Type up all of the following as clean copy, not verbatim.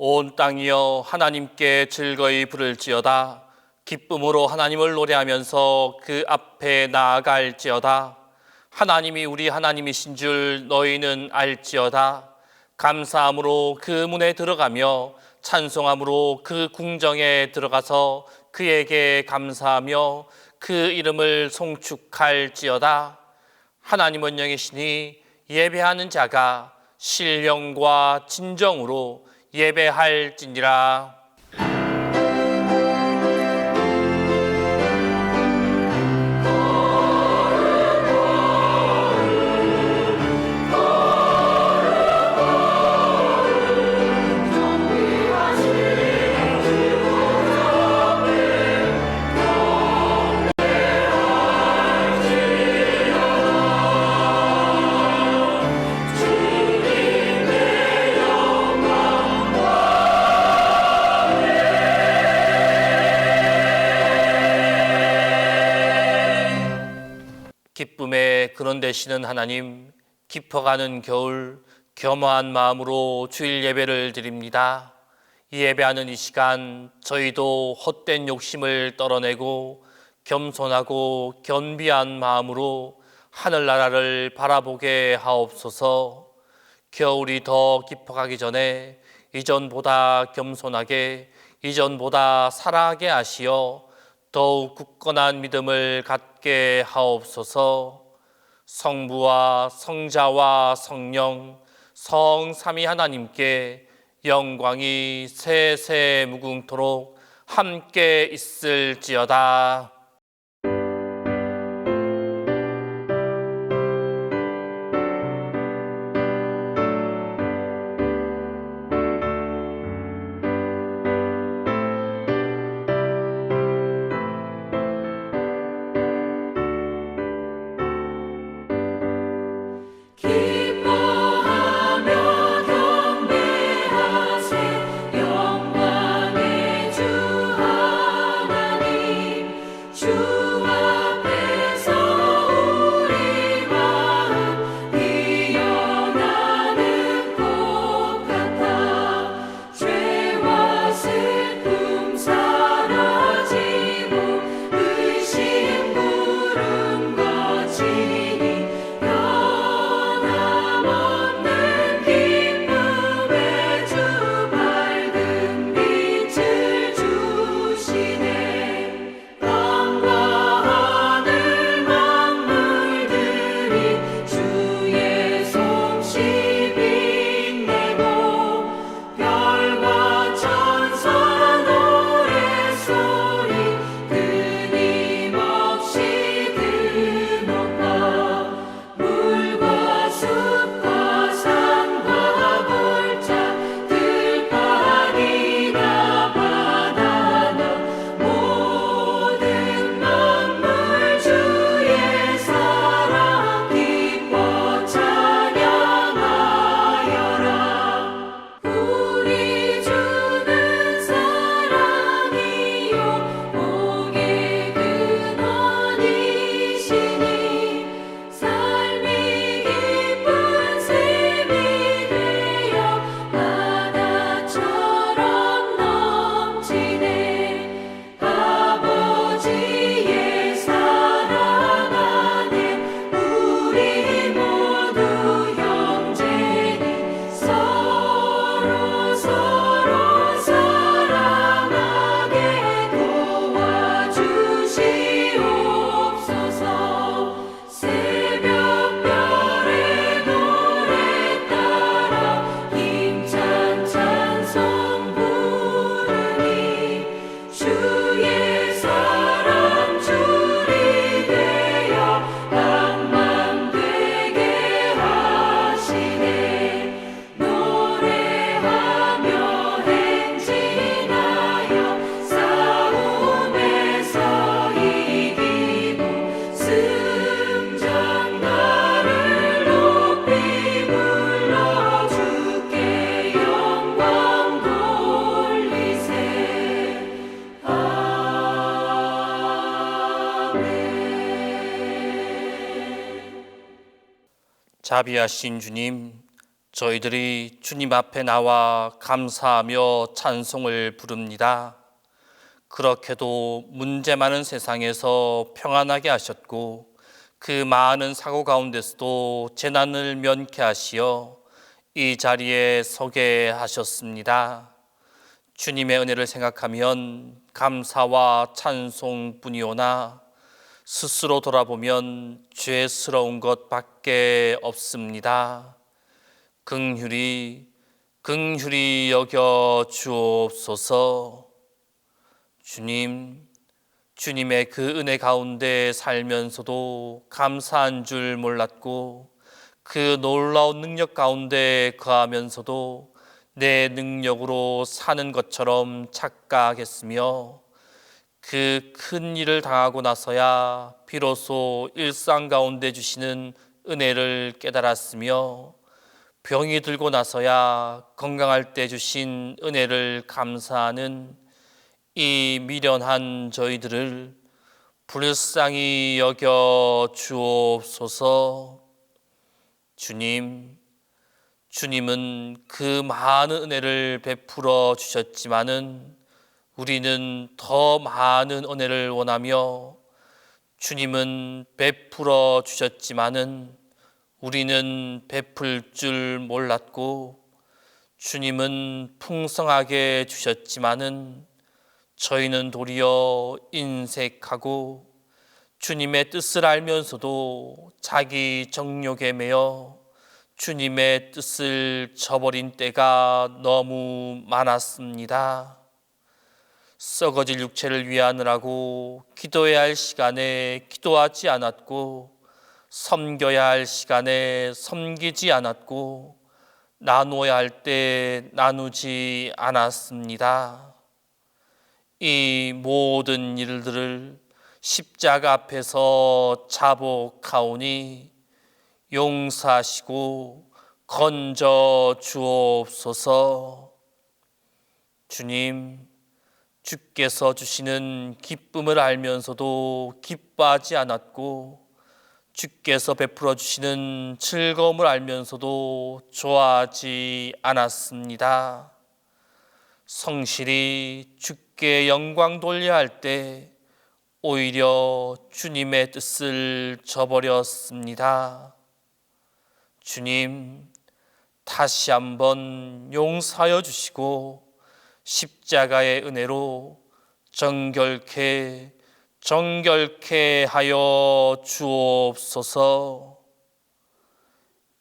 온 땅이여 하나님께 즐거이 부를지어다. 기쁨으로 하나님을 노래하면서 그 앞에 나아갈지어다. 하나님이 우리 하나님이신 줄 너희는 알지어다. 감사함으로 그 문에 들어가며 찬송함으로 그 궁정에 들어가서 그에게 감사하며 그 이름을 송축할지어다. 하나님은 영이시니 예배하는 자가 신령과 진정으로 예배할지니라. 기쁨의 근원 되시는 하나님, 깊어가는 겨울 겸허한 마음으로 주일 예배를 드립니다. 이 예배하는 이 시간 저희도 헛된 욕심을 떨어내고 겸손하고 겸비한 마음으로 하늘나라를 바라보게 하옵소서. 겨울이 더 깊어가기 전에 이전보다 겸손하게, 이전보다 사랑하게 하시어 더욱 굳건한 믿음을 갖게 하옵소서. 성부와 성자와 성령 성삼위 하나님께 영광이 세세 무궁토록 함께 있을지어다. 자비하신 주님, 저희들이 주님 앞에 나와 감사하며 찬송을 부릅니다. 그렇게도 문제 많은 세상에서 평안하게 하셨고 그 많은 사고 가운데서도 재난을 면케하시어 이 자리에 서게 하셨습니다. 주님의 은혜를 생각하면 감사와 찬송뿐이오나 스스로 돌아보면 죄스러운 것밖에 없습니다. 긍휼히 여겨 주옵소서. 주님, 주님의 그 은혜 가운데 살면서도 감사한 줄 몰랐고 그 놀라운 능력 가운데 거하면서도 내 능력으로 사는 것처럼 착각했으며 그 큰 일을 당하고 나서야 비로소 일상 가운데 주시는 은혜를 깨달았으며 병이 들고 나서야 건강할 때 주신 은혜를 감사하는 이 미련한 저희들을 불쌍히 여겨 주옵소서. 주님은 그 많은 은혜를 베풀어 주셨지만은 우리는 더 많은 은혜를 원하며 주님은 베풀어 주셨지만은 우리는 베풀 줄 몰랐고 주님은 풍성하게 주셨지만은 저희는 도리어 인색하고 주님의 뜻을 알면서도 자기 정욕에 매여 주님의 뜻을 저버린 때가 너무 많았습니다. 썩어질 육체를 위하느라고 기도해야 할 시간에 기도하지 않았고 섬겨야 할 시간에 섬기지 않았고 나누어야 할 때 나누지 않았습니다. 이 모든 일들을 십자가 앞에서 자복하오니 용서하시고 건져 주옵소서. 주님, 주께서 주시는 기쁨을 알면서도 기뻐하지 않았고 주께서 베풀어 주시는 즐거움을 알면서도 좋아하지 않았습니다. 성실히 주께 영광 돌려야 할 때 오히려 주님의 뜻을 저버렸습니다. 주님, 다시 한번 용서하여 주시고 십자가의 은혜로 정결케 하여 주옵소서.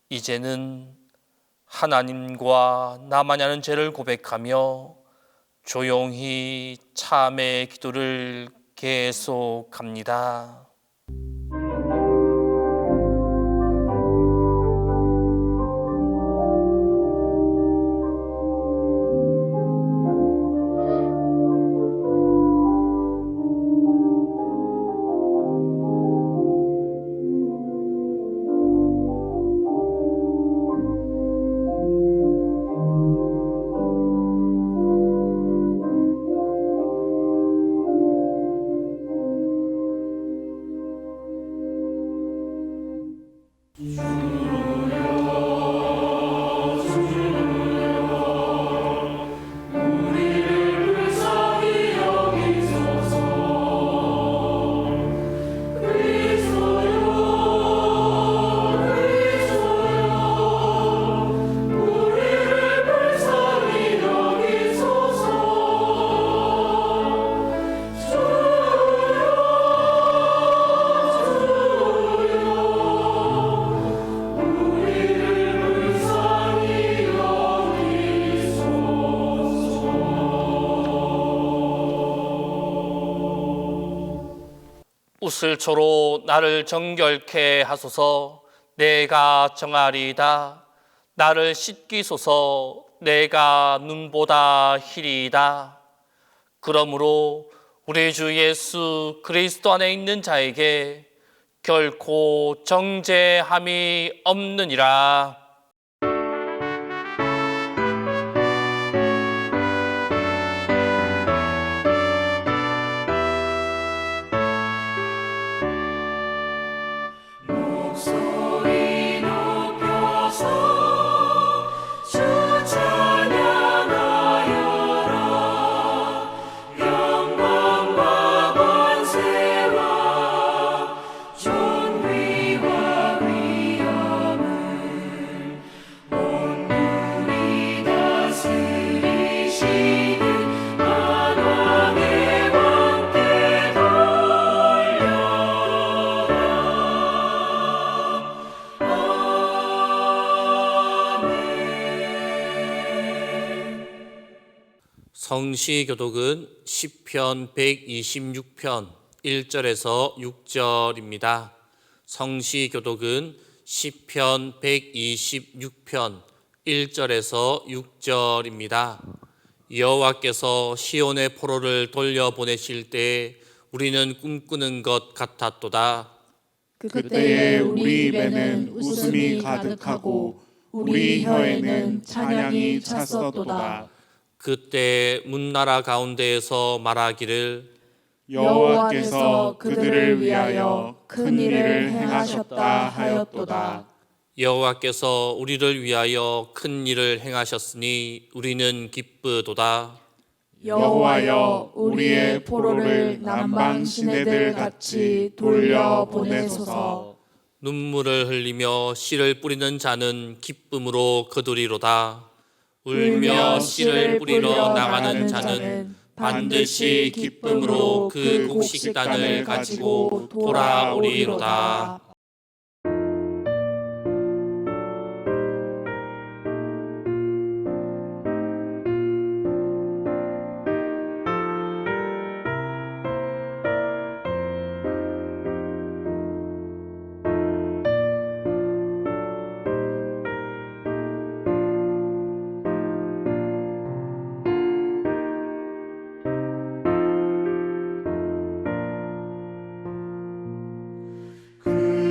이제는 하나님과 나만이 하는 죄를 고백하며 조용히 참회의 기도를 계속합니다. 웃을초로 나를 정결케 하소서. 내가 정하리이다. 나를 씻기소서. 내가 눈보다 희리이다. 그러므로 우리 주 예수 그리스도 안에 있는 자에게 결코 정죄함이 없느니라. 목소리 높여서 성시교독은 시편 126편 1절에서 6절입니다. 성시교독은 시편 126편 1절에서 6절입니다. 여호와께서 시온의 포로를 돌려보내실 때 우리는 꿈꾸는 것 같았도다. 그때에 우리 입에는 웃음이 가득하고 우리 혀에는 찬양이 찼었도다. 그때 문나라 가운데에서 말하기를 여호와께서 그들을 위하여 큰 일을 행하셨다 하였도다. 여호와께서 우리를 위하여 큰 일을 행하셨으니 우리는 기쁘도다. 여호와여 우리의 포로를 남방 시내들 같이 돌려 보내소서. 눈물을 흘리며 씨를 뿌리는 자는 기쁨으로 거두리로다. 울며 씨를 뿌리러 나가는 자는 반드시 기쁨으로 그 곡식단을 가지고 돌아오리로다. 그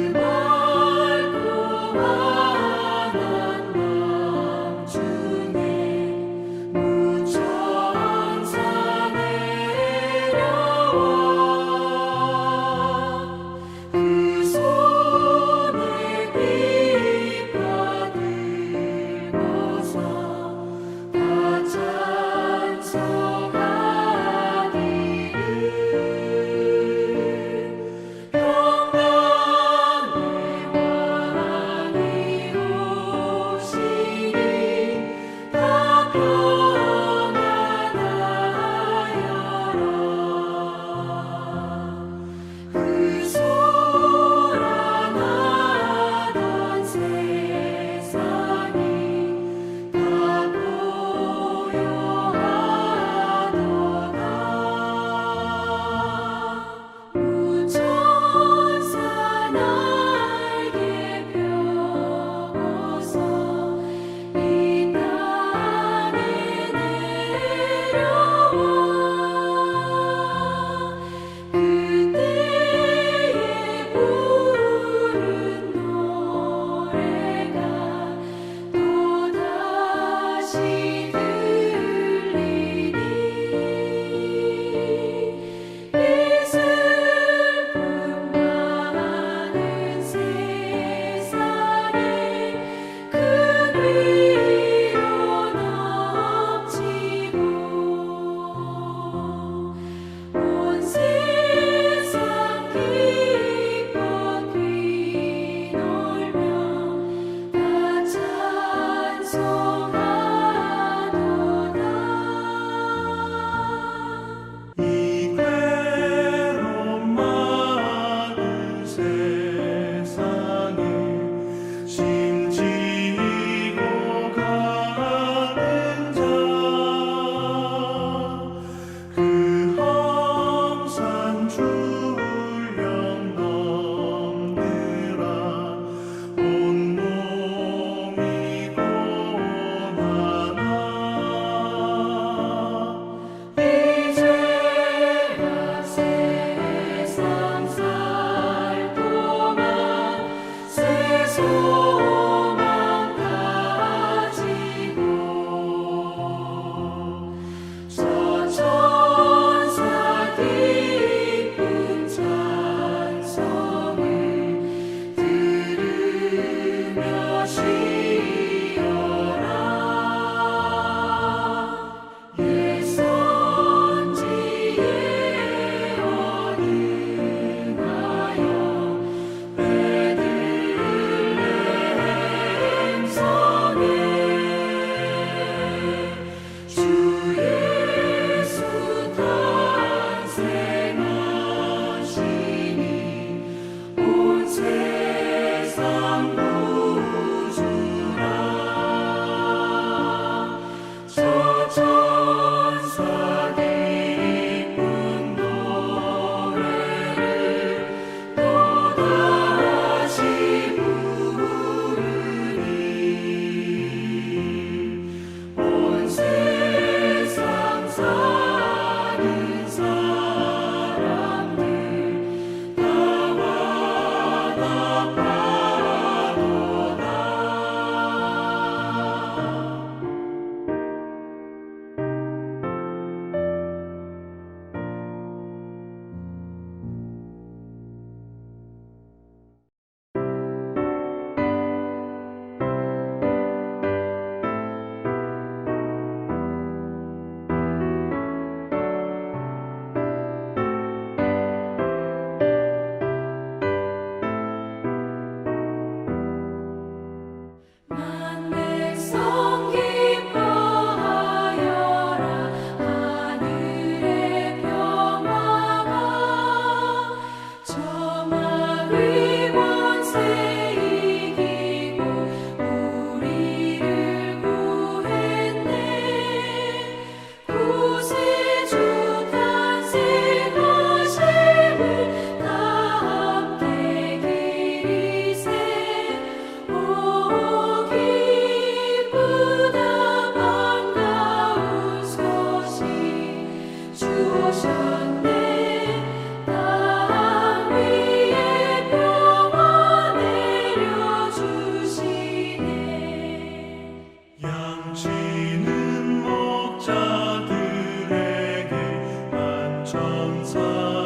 천사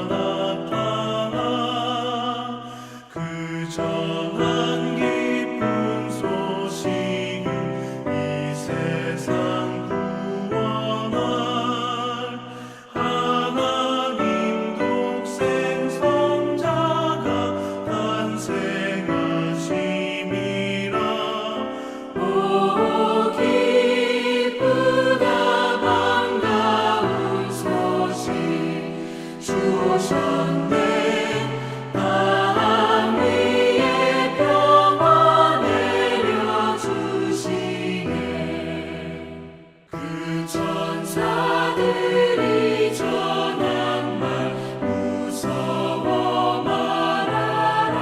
나타나 그 전한 기쁜 소식은 이 세상 구원할 하나님 독생 성자가 탄생하심이라. 오 기쁘다 반가운 소식 주 오셨네. 땅 위에 평화 내려주시네. 그 천사들이 전한 말 무서워 말아라.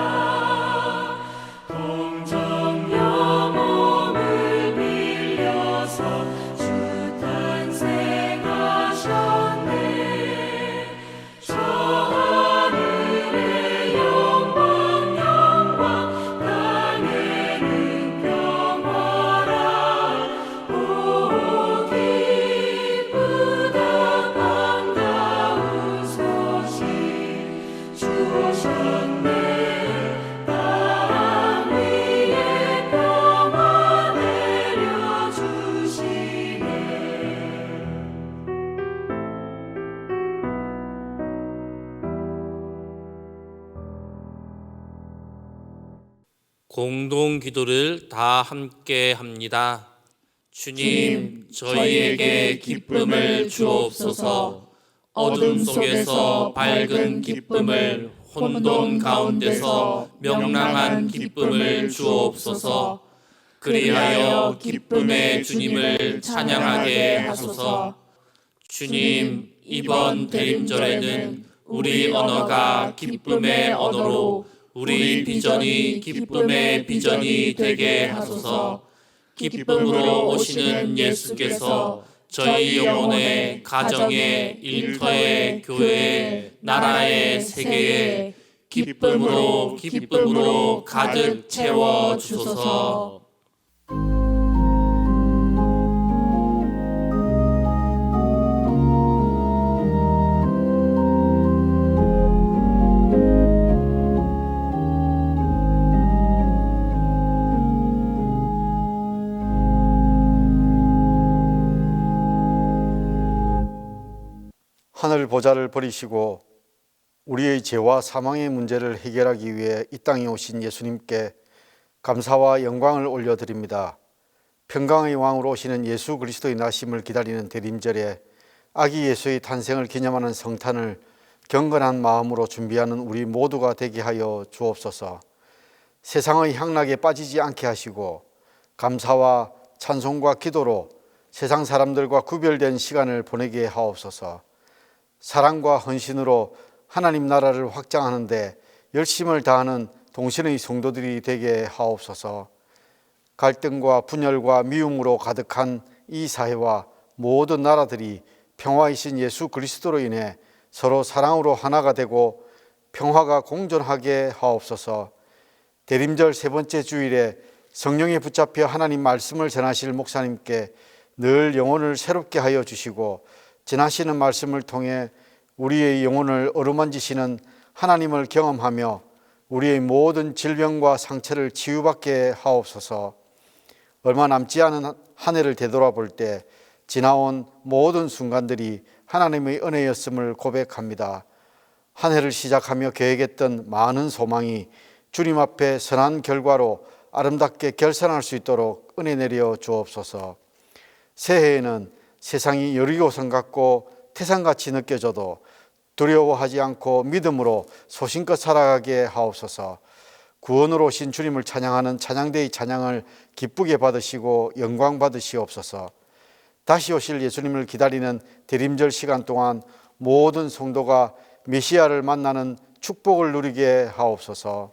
동정 영혼을 빌려서 주 탄생하셨네. 저 하늘의 영광 영광 땅에는 평화라. 오 기쁘다 반가운 소식 주 오셨네. 땅 위에 평화 내려주시네. 공동 기도를 다 함께 합니다. 주님, 저희에게 기쁨을 주옵소서. 어둠 속에서 밝은 기쁨을, 혼돈 가운데서 명랑한 기쁨을 주옵소서. 그리하여 기쁨의 주님을 찬양하게 하소서. 주님, 이번 대림절에는 우리 언어가 기쁨의 언어로, 우리 비전이 기쁨의 비전이 되게 하소서. 기쁨으로 오시는 예수께서 저희 영혼의, 가정의, 일터의, 교회의, 나라의, 세계에 기쁨으로 가득 채워 주소서. 하늘 보좌를 버리시고 우리의 죄와 사망의 문제를 해결하기 위해 이 땅에 오신 예수님께 감사와 영광을 올려드립니다. 평강의 왕으로 오시는 예수 그리스도의 나심을 기다리는 대림절에 아기 예수의 탄생을 기념하는 성탄을 경건한 마음으로 준비하는 우리 모두가 되게 하여 주옵소서. 세상의 향락에 빠지지 않게 하시고 감사와 찬송과 기도로 세상 사람들과 구별된 시간을 보내게 하옵소서. 사랑과 헌신으로 하나님 나라를 확장하는 데 열심을 다하는 동신의 성도들이 되게 하옵소서. 갈등과 분열과 미움으로 가득한 이 사회와 모든 나라들이 평화이신 예수 그리스도로 인해 서로 사랑으로 하나가 되고 평화가 공존하게 하옵소서. 대림절 세 번째 주일에 성령에 붙잡혀 하나님 말씀을 전하실 목사님께 늘 영혼을 새롭게 하여 주시고 전하시는 말씀을 통해 우리의 영혼을 어루만지시는 하나님을 경험하며 우리의 모든 질병과 상처를 치유받게 하옵소서. 얼마 남지 않은 한 해를 되돌아볼 때 지나온 모든 순간들이 하나님의 은혜였음을 고백합니다. 한 해를 시작하며 계획했던 많은 소망이 주님 앞에 선한 결과로 아름답게 결산할 수 있도록 은혜 내려 주옵소서. 새해에는 세상이 여리고성 같고 태산같이 느껴져도 두려워하지 않고 믿음으로 소신껏 살아가게 하옵소서. 구원으로 오신 주님을 찬양하는 찬양대의 찬양을 기쁘게 받으시고 영광 받으시옵소서. 다시 오실 예수님을 기다리는 대림절 시간 동안 모든 성도가 메시아를 만나는 축복을 누리게 하옵소서.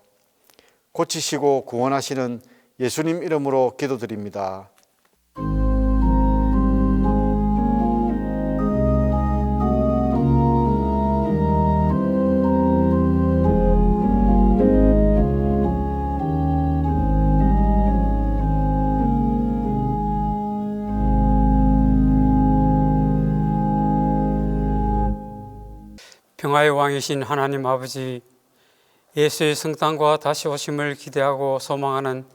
고치시고 구원하시는 예수님 이름으로 기도드립니다. 평화의 왕이신 하나님 아버지, 예수의 성탄과 다시 오심을 기대하고 소망하는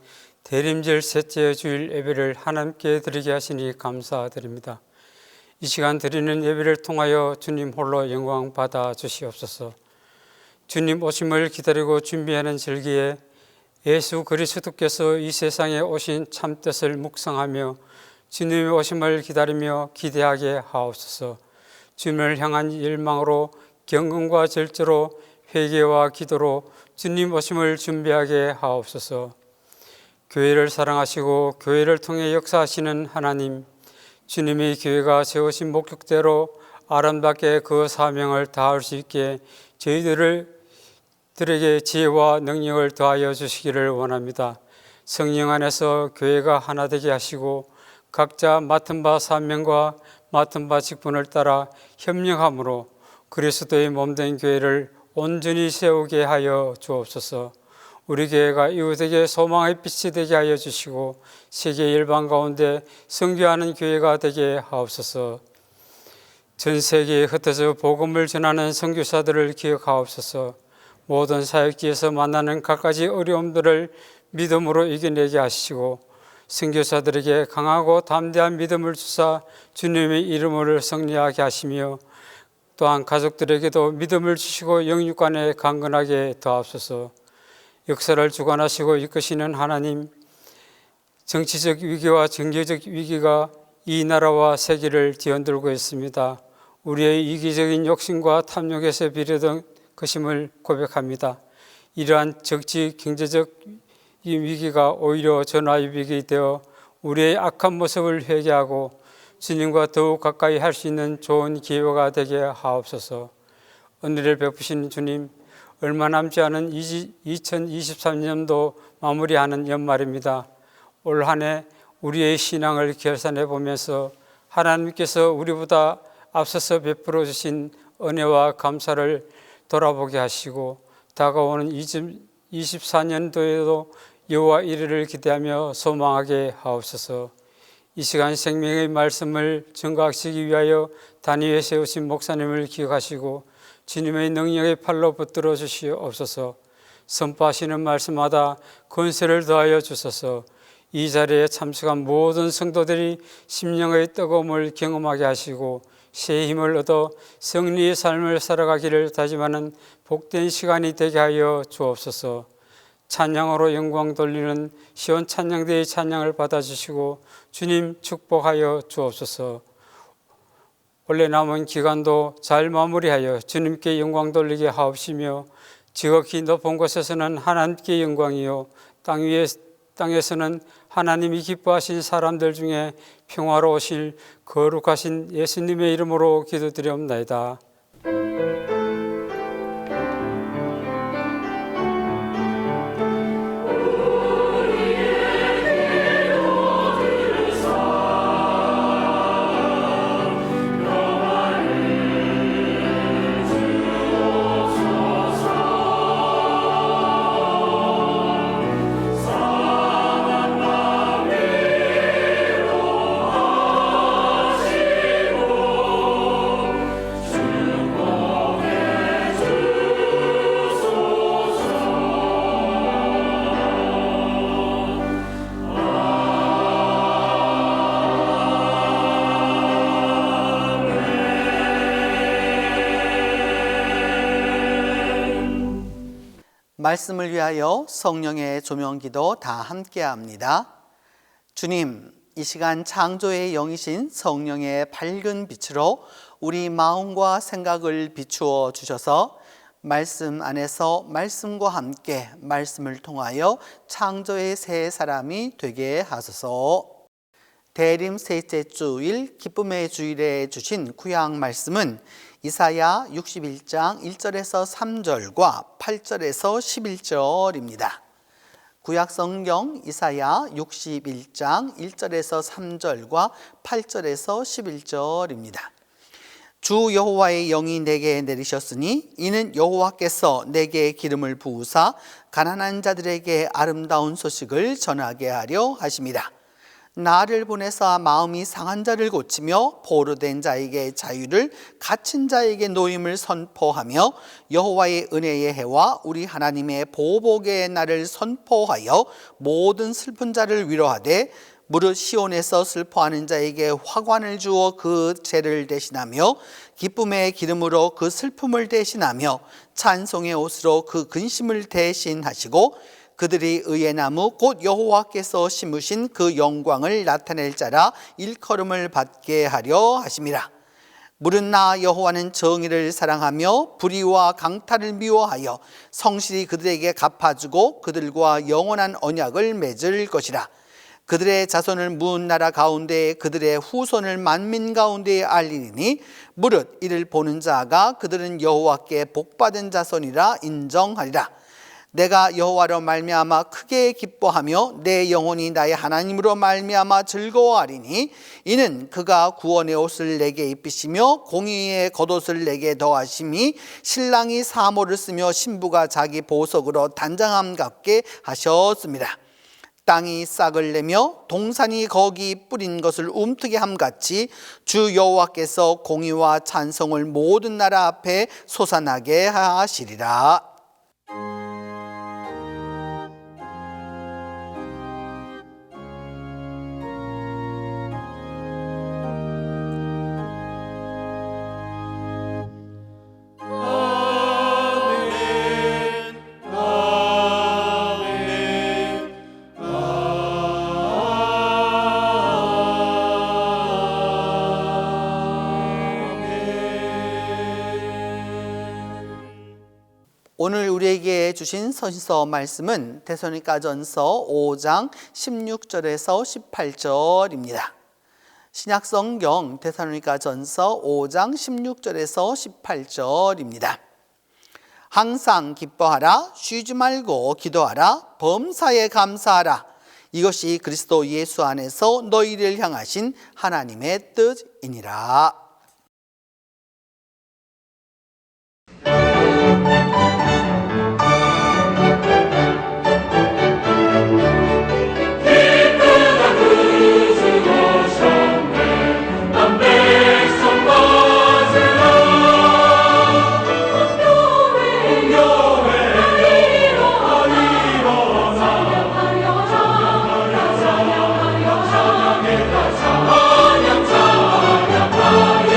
대림절 셋째 주일 예배를 하나님께 드리게 하시니 감사드립니다. 이 시간 드리는 예배를 통하여 주님 홀로 영광 받아 주시옵소서. 주님 오심을 기다리고 준비하는 절기에 예수 그리스도께서 이 세상에 오신 참 뜻을 묵상하며 주님의 오심을 기다리며 기대하게 하옵소서. 주님을 향한 열망으로 경건과 절제로 회개와 기도로 주님 오심을 준비하게 하옵소서. 교회를 사랑하시고 교회를 통해 역사하시는 하나님, 주님의 교회가 세우신 목적대로 아름답게 그 사명을 다할 수 있게 저희들에게 지혜와 능력을 더하여 주시기를 원합니다. 성령 안에서 교회가 하나 되게 하시고 각자 맡은 바 사명과 맡은 바 직분을 따라 협력함으로 그리스도의 몸된 교회를 온전히 세우게 하여 주옵소서. 우리 교회가 이웃에게 소망의 빛이 되게 하여 주시고 세계 열방 가운데 선교하는 교회가 되게 하옵소서. 전 세계에 흩어져 복음을 전하는 선교사들을 기억하옵소서. 모든 사역지에서 만나는 갖가지 어려움들을 믿음으로 이겨내게 하시고 선교사들에게 강하고 담대한 믿음을 주사 주님의 이름을 승리하게 하시며 또한 가족들에게도 믿음을 주시고 영육간에 강건하게 더하옵소서. 역사를 주관하시고 이끄시는 하나님, 정치적 위기와 정교적 위기가 이 나라와 세계를 뒤흔들고 있습니다. 우리의 이기적인 욕심과 탐욕에서 비롯된 것임을 고백합니다. 이러한 정치, 경제적 이 위기가 오히려 전화의 위기 되어 우리의 악한 모습을 회개하고 주님과 더욱 가까이 할 수 있는 좋은 기회가 되게 하옵소서. 은혜를 베푸신 주님, 얼마 남지 않은 2023년도 마무리하는 연말입니다. 올 한 해 우리의 신앙을 결산해 보면서 하나님께서 우리보다 앞서서 베풀어 주신 은혜와 감사를 돌아보게 하시고 다가오는 2024년도에도 여호와 이르를 기대하며 소망하게 하옵소서. 이 시간 생명의 말씀을 증거하시기 위하여 단위에 세우신 목사님을 기억하시고 주님의 능력의 팔로 붙들어 주시옵소서. 선포하시는 말씀마다 권세를 더하여 주소서. 이 자리에 참석한 모든 성도들이 심령의 뜨거움을 경험하게 하시고 새 힘을 얻어 승리의 삶을 살아가기를 다짐하는 복된 시간이 되게 하여 주옵소서. 찬양으로 영광 돌리는 시온 찬양대의 찬양을 받아주시고 주님 축복하여 주옵소서. 원래 남은 기간도 잘 마무리하여 주님께 영광 돌리게 하옵시며 지극히 높은 곳에서는 하나님께 영광이요 땅에서는 하나님이 기뻐하신 사람들 중에 평화로우실 거룩하신 예수님의 이름으로 기도드리옵나이다. 말씀을 위하여 성령의 조명기도 다 함께합니다. 주님, 이 시간 창조의 영이신 성령의 밝은 빛으로 우리 마음과 생각을 비추어 주셔서 말씀 안에서 말씀과 함께 말씀을 통하여 창조의 새 사람이 되게 하소서. 대림 셋째 주일 기쁨의 주일에 주신 구약 말씀은 이사야 61장 1절에서 3절과 8절에서 11절입니다. 구약 성경 이사야 61장 1절에서 3절과 8절에서 11절입니다. 주 여호와의 영이 내게 내리셨으니 이는 여호와께서 내게 기름을 부으사 가난한 자들에게 아름다운 소식을 전하게 하려 하심이라. 나를 보내사 마음이 상한 자를 고치며 포로된 자에게 자유를, 갇힌 자에게 노임을 선포하며 여호와의 은혜의 해와 우리 하나님의 보복의 날을 선포하여 모든 슬픈 자를 위로하되 무릇 시온에서 슬퍼하는 자에게 화관을 주어 그 죄를 대신하며 기쁨의 기름으로 그 슬픔을 대신하며 찬송의 옷으로 그 근심을 대신하시고 그들이 의의 나무 곧 여호와께서 심으신 그 영광을 나타낼 자라 일컬음을 받게 하려 하심이라. 무릇 나 여호와는 정의를 사랑하며 불의와 강탈을 미워하여 성실히 그들에게 갚아주고 그들과 영원한 언약을 맺을 것이라. 그들의 자손을 문 나라 가운데 그들의 후손을 만민 가운데 알리니 무릇 이를 보는 자가 그들은 여호와께 복받은 자손이라 인정하리라. 내가 여호와로 말미암아 크게 기뻐하며 내 영혼이 나의 하나님으로 말미암아 즐거워하리니 이는 그가 구원의 옷을 내게 입히시며 공의의 겉옷을 내게 더하심이 신랑이 사모를 쓰며 신부가 자기 보석으로 단장함 같게 하셨습니다. 땅이 싹을 내며 동산이 거기 뿌린 것을 움트게 함같이 주 여호와께서 공의와 찬송을 모든 나라 앞에 솟아나게 하시리라. 오늘 우리에게 주신 선지서 말씀은 데살로니가전서 5장 16절에서 18절입니다. 신약성경 데살로니가전서 5장 16절에서 18절입니다. 항상 기뻐하라, 쉬지 말고 기도하라, 범사에 감사하라. 이것이 그리스도 예수 안에서 너희를 향하신 하나님의 뜻이니라. 찬양 찬양 찬양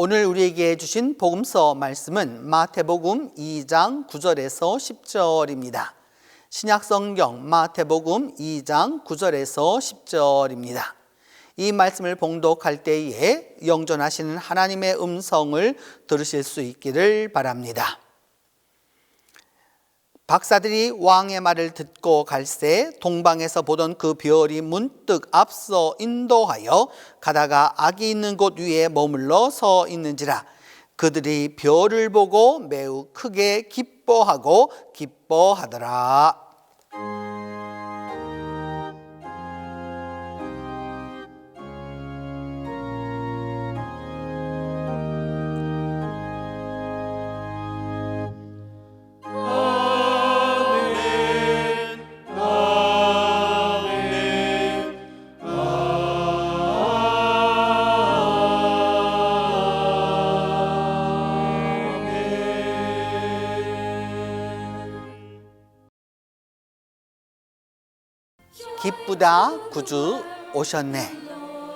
오늘 우리에게 주신 복음서 말씀은 마태복음 2장 9절에서 10절입니다. 신약성경 마태복음 2장 9절에서 10절입니다. 이 말씀을 봉독할 때에 영존하시는 하나님의 음성을 들으실 수 있기를 바랍니다. 박사들이 왕의 말을 듣고 갈새 동방에서 보던 그 별이 문득 앞서 인도하여 가다가 악이 있는 곳 위에 머물러 서 있는지라. 그들이 별을 보고 매우 크게 기뻐하고 기뻐하더라. 기쁘다 구주 오셨네.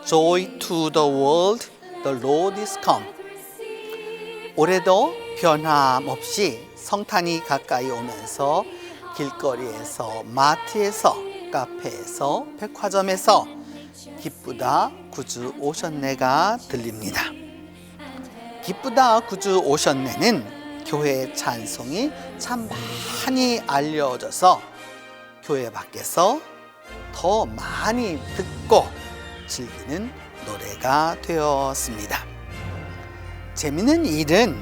Joy to the world, the Lord is come. 올해도 변함없이 성탄이 가까이 오면서 길거리에서, 마트에서, 카페에서, 백화점에서 기쁘다 구주 오셨네가 들립니다. 기쁘다 구주 오셨네는 교회 찬송이 참 많이 알려져서 교회 밖에서 더 많이 듣고 즐기는 노래가 되었습니다. 재미있는 일은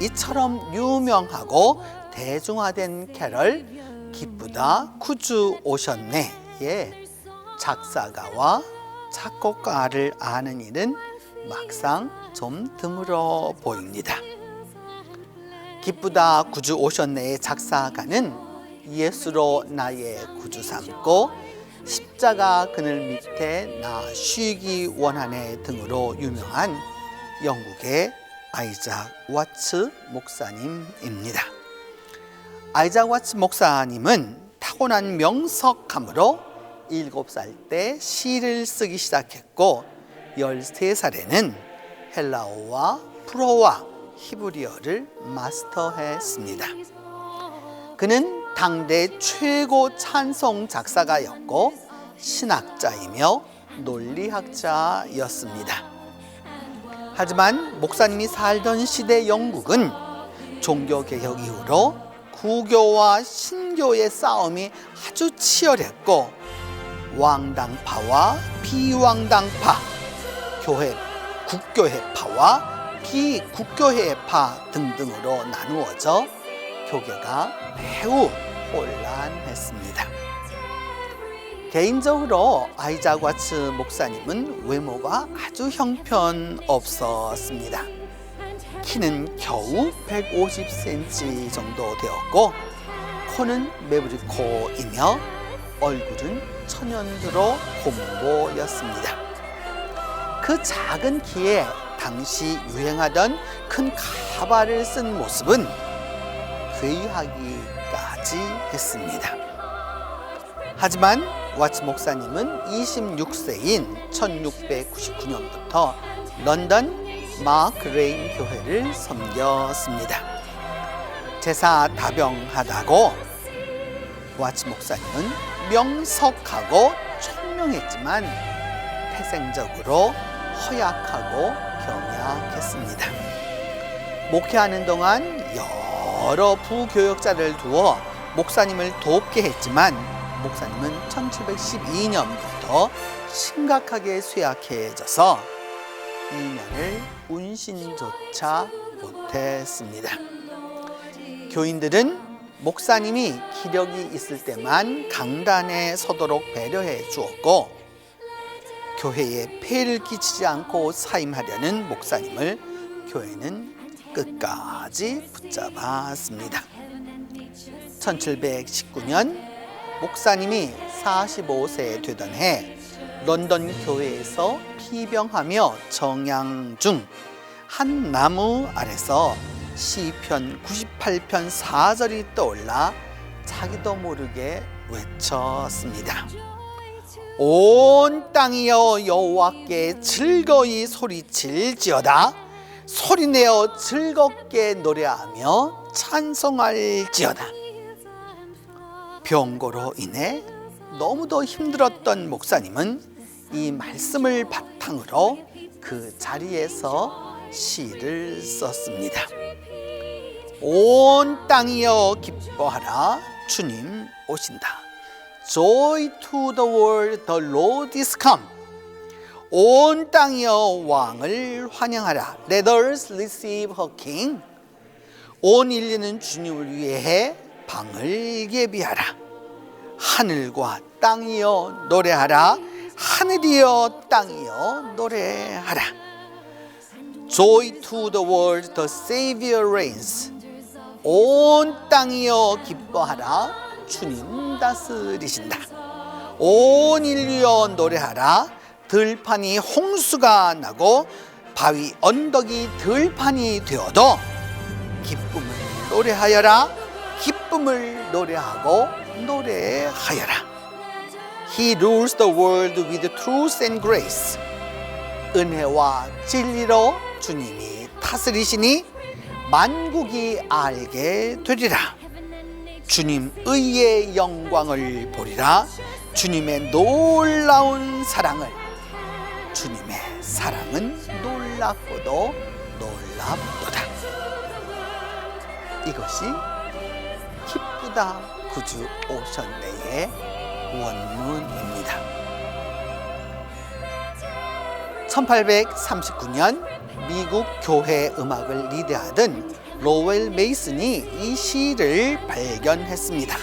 이처럼 유명하고 대중화된 캐럴 기쁘다 구주 오셨네의 작사가와 작곡가를 아는 일은 막상 좀 드물어 보입니다. 기쁘다 구주 오셨네의 작사가는 예수로 나의 구주 삼고 십자가 그늘 밑에 나 쉬기 원하네 등으로 유명한 영국의 아이작 와츠 목사님입니다. 아이작 와츠 목사님은 타고난 명석함으로 7살 때 시를 쓰기 시작했고 13살에는 헬라어와 불어와 히브리어를 마스터했습니다. 그는 당대 최고 찬송 작사가였고 신학자이며 논리학자였습니다. 하지만 목사님이 살던 시대 영국은 종교개혁 이후로 구교와 신교의 싸움이 아주 치열했고 왕당파와 비왕당파, 국교회파와 비국교회파 등등으로 나누어져 교계가 매우 혼란했습니다. 개인적으로 아이작 와츠 목사님은 외모가 아주 형편없었습니다. 키는 겨우 150cm 정도 되었고 코는 매부리코이며 얼굴은 천연두로 곰보였습니다. 그 작은 키에 당시 유행하던 큰 가발을 쓴 모습은 회의하기까지 했습니다. 하지만 와츠 목사님은 26세인 1699년부터 런던 마크레인 교회를 섬겼습니다. 제사 다병하다고 와츠 목사님은 명석하고 총명했지만 태생적으로 허약하고 병약했습니다. 목회하는 동안 여러 부교역자를 두어 목사님을 돕게 했지만 목사님은 1712년부터 심각하게 쇠약해져서 2년을 운신조차 못했습니다. 교인들은 목사님이 기력이 있을 때만 강단에 서도록 배려해 주었고 교회에 폐를 끼치지 않고 사임하려는 목사님을 교회는 끝까지 붙잡았습니다. 1719년 목사님이 45세 되던 해 런던 교회에서 피병하며 정양 중 한 나무 아래서 시편 98편 4절이 떠올라 자기도 모르게 외쳤습니다. 온 땅이여 여호와께 즐거이 소리칠지어다. 소리내어 즐겁게 노래하며 찬송할지어다. 병고로 인해 너무도 힘들었던 목사님은 이 말씀을 바탕으로 그 자리에서 시를 썼습니다. 온 땅이여 기뻐하라, 주님 오신다. Joy to the world, the Lord is come. 온 땅이여 왕을 환영하라. Let us receive her king. 온 인류는 주님을 위해 방을 예비하라. 하늘과 땅이여 노래하라. 하늘이여 땅이여 노래하라. Joy to the world, the Savior reigns. 온 땅이여 기뻐하라, 주님 다스리신다. 온 인류여 노래하라. 들판이 홍수가 나고 바위 언덕이 들판이 되어도 기쁨을 노래하여라. 기쁨을 노래하고 노래하여라. He rules the world with truth and grace. 은혜와 진리로 주님이 다스리시니 만국이 알게 되리라. 주님 의의 영광을 보리라. 주님의 놀라운 사랑을. 주님의 사랑은 놀랍고도 놀랍도다. 이것이 기쁘다 구주 오셨네의 원문입니다. 1839년 미국 교회 음악을 리드하던 로웰 메이슨이 이 시를 발견했습니다.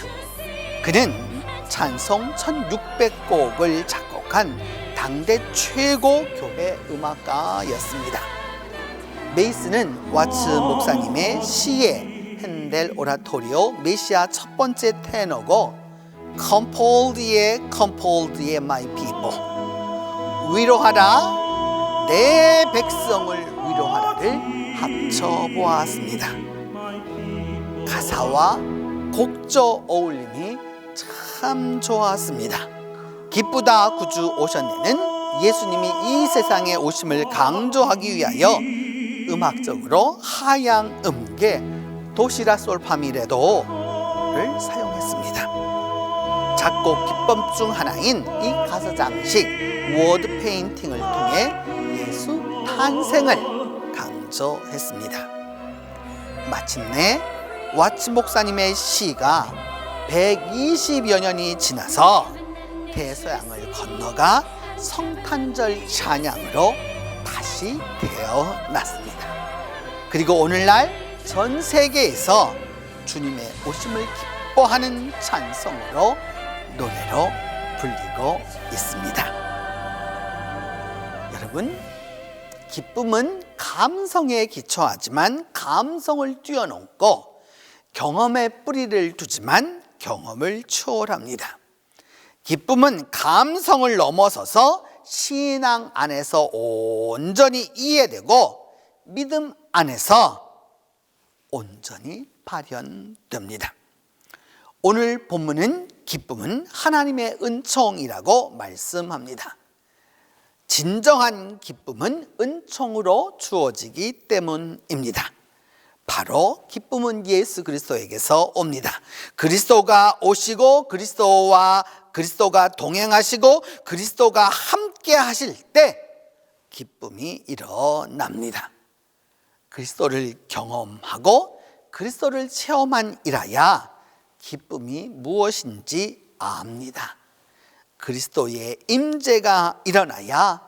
그는 찬송 1600곡을 작곡한 당대 최고 교회 음악가였습니다. 메이슨은 와츠 목사님의 시에 핸델 오라토리오 메시아 첫 번째 테너고 컴폴드의 my people, 위로하라 내 백성을 위로하라를 합쳐보았습니다. 가사와 곡조 어울림이 참 좋았습니다. 기쁘다 구주 오셨네는 예수님이 이 세상에 오심을 강조하기 위하여 음악적으로 하양 음계 도시라 솔파미레도를 사용했습니다. 작곡 기법 중 하나인 이 가사 장식 워드 페인팅을 통해 예수 탄생을 강조했습니다. 마침내 와츠 목사님의 시가 120여 년이 지나서 대서양을 건너가 성탄절 찬양으로 다시 태어났습니다. 그리고 오늘날 전 세계에서 주님의 오심을 기뻐하는 찬송으로 노래로 불리고 있습니다. 여러분, 기쁨은 감성에 기초하지만 감성을 뛰어넘고 경험에 뿌리를 두지만 경험을 초월합니다. 기쁨은 감성을 넘어서서 신앙 안에서 온전히 이해되고 믿음 안에서 온전히 발현됩니다. 오늘 본문은 기쁨은 하나님의 은총이라고 말씀합니다. 진정한 기쁨은 은총으로 주어지기 때문입니다. 바로 기쁨은 예수 그리스도에게서 옵니다. 그리스도가 오시고 그리스도가 동행하시고 그리스도가 함께 하실 때 기쁨이 일어납니다. 그리스도를 경험하고 그리스도를 체험한 이라야 기쁨이 무엇인지 압니다. 그리스도의 임재가 일어나야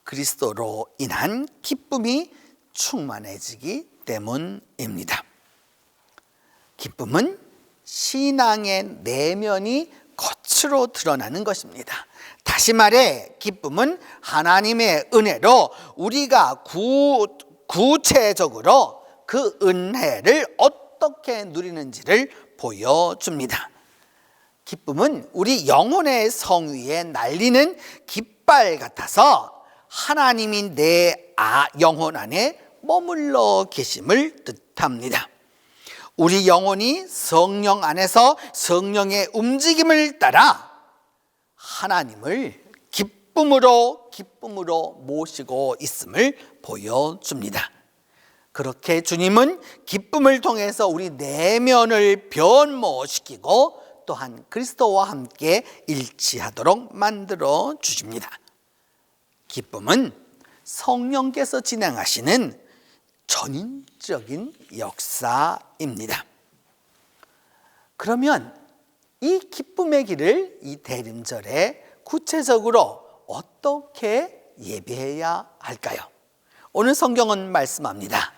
그리스도로 인한 기쁨이 충만해지기 때문입니다. 기쁨은 신앙의 내면이 겉으로 드러나는 것입니다. 다시 말해 기쁨은 하나님의 은혜로 우리가 구체적으로 그 은혜를 어떻게 누리는지를 보여줍니다. 기쁨은 우리 영혼의 성위에 날리는 깃발 같아서 하나님이 내 영혼 안에 머물러 계심을 뜻합니다. 우리 영혼이 성령 안에서 성령의 움직임을 따라 하나님을 기쁨으로 모시고 있음을 보여줍니다. 그렇게 주님은 기쁨을 통해서 우리 내면을 변모시키고 또한 그리스도와 함께 일치하도록 만들어 주십니다. 기쁨은 성령께서 진행하시는 전인적인 역사입니다. 그러면 이 기쁨의 길을 이 대림절에 구체적으로 어떻게 예배해야 할까요? 오늘 성경은 말씀합니다.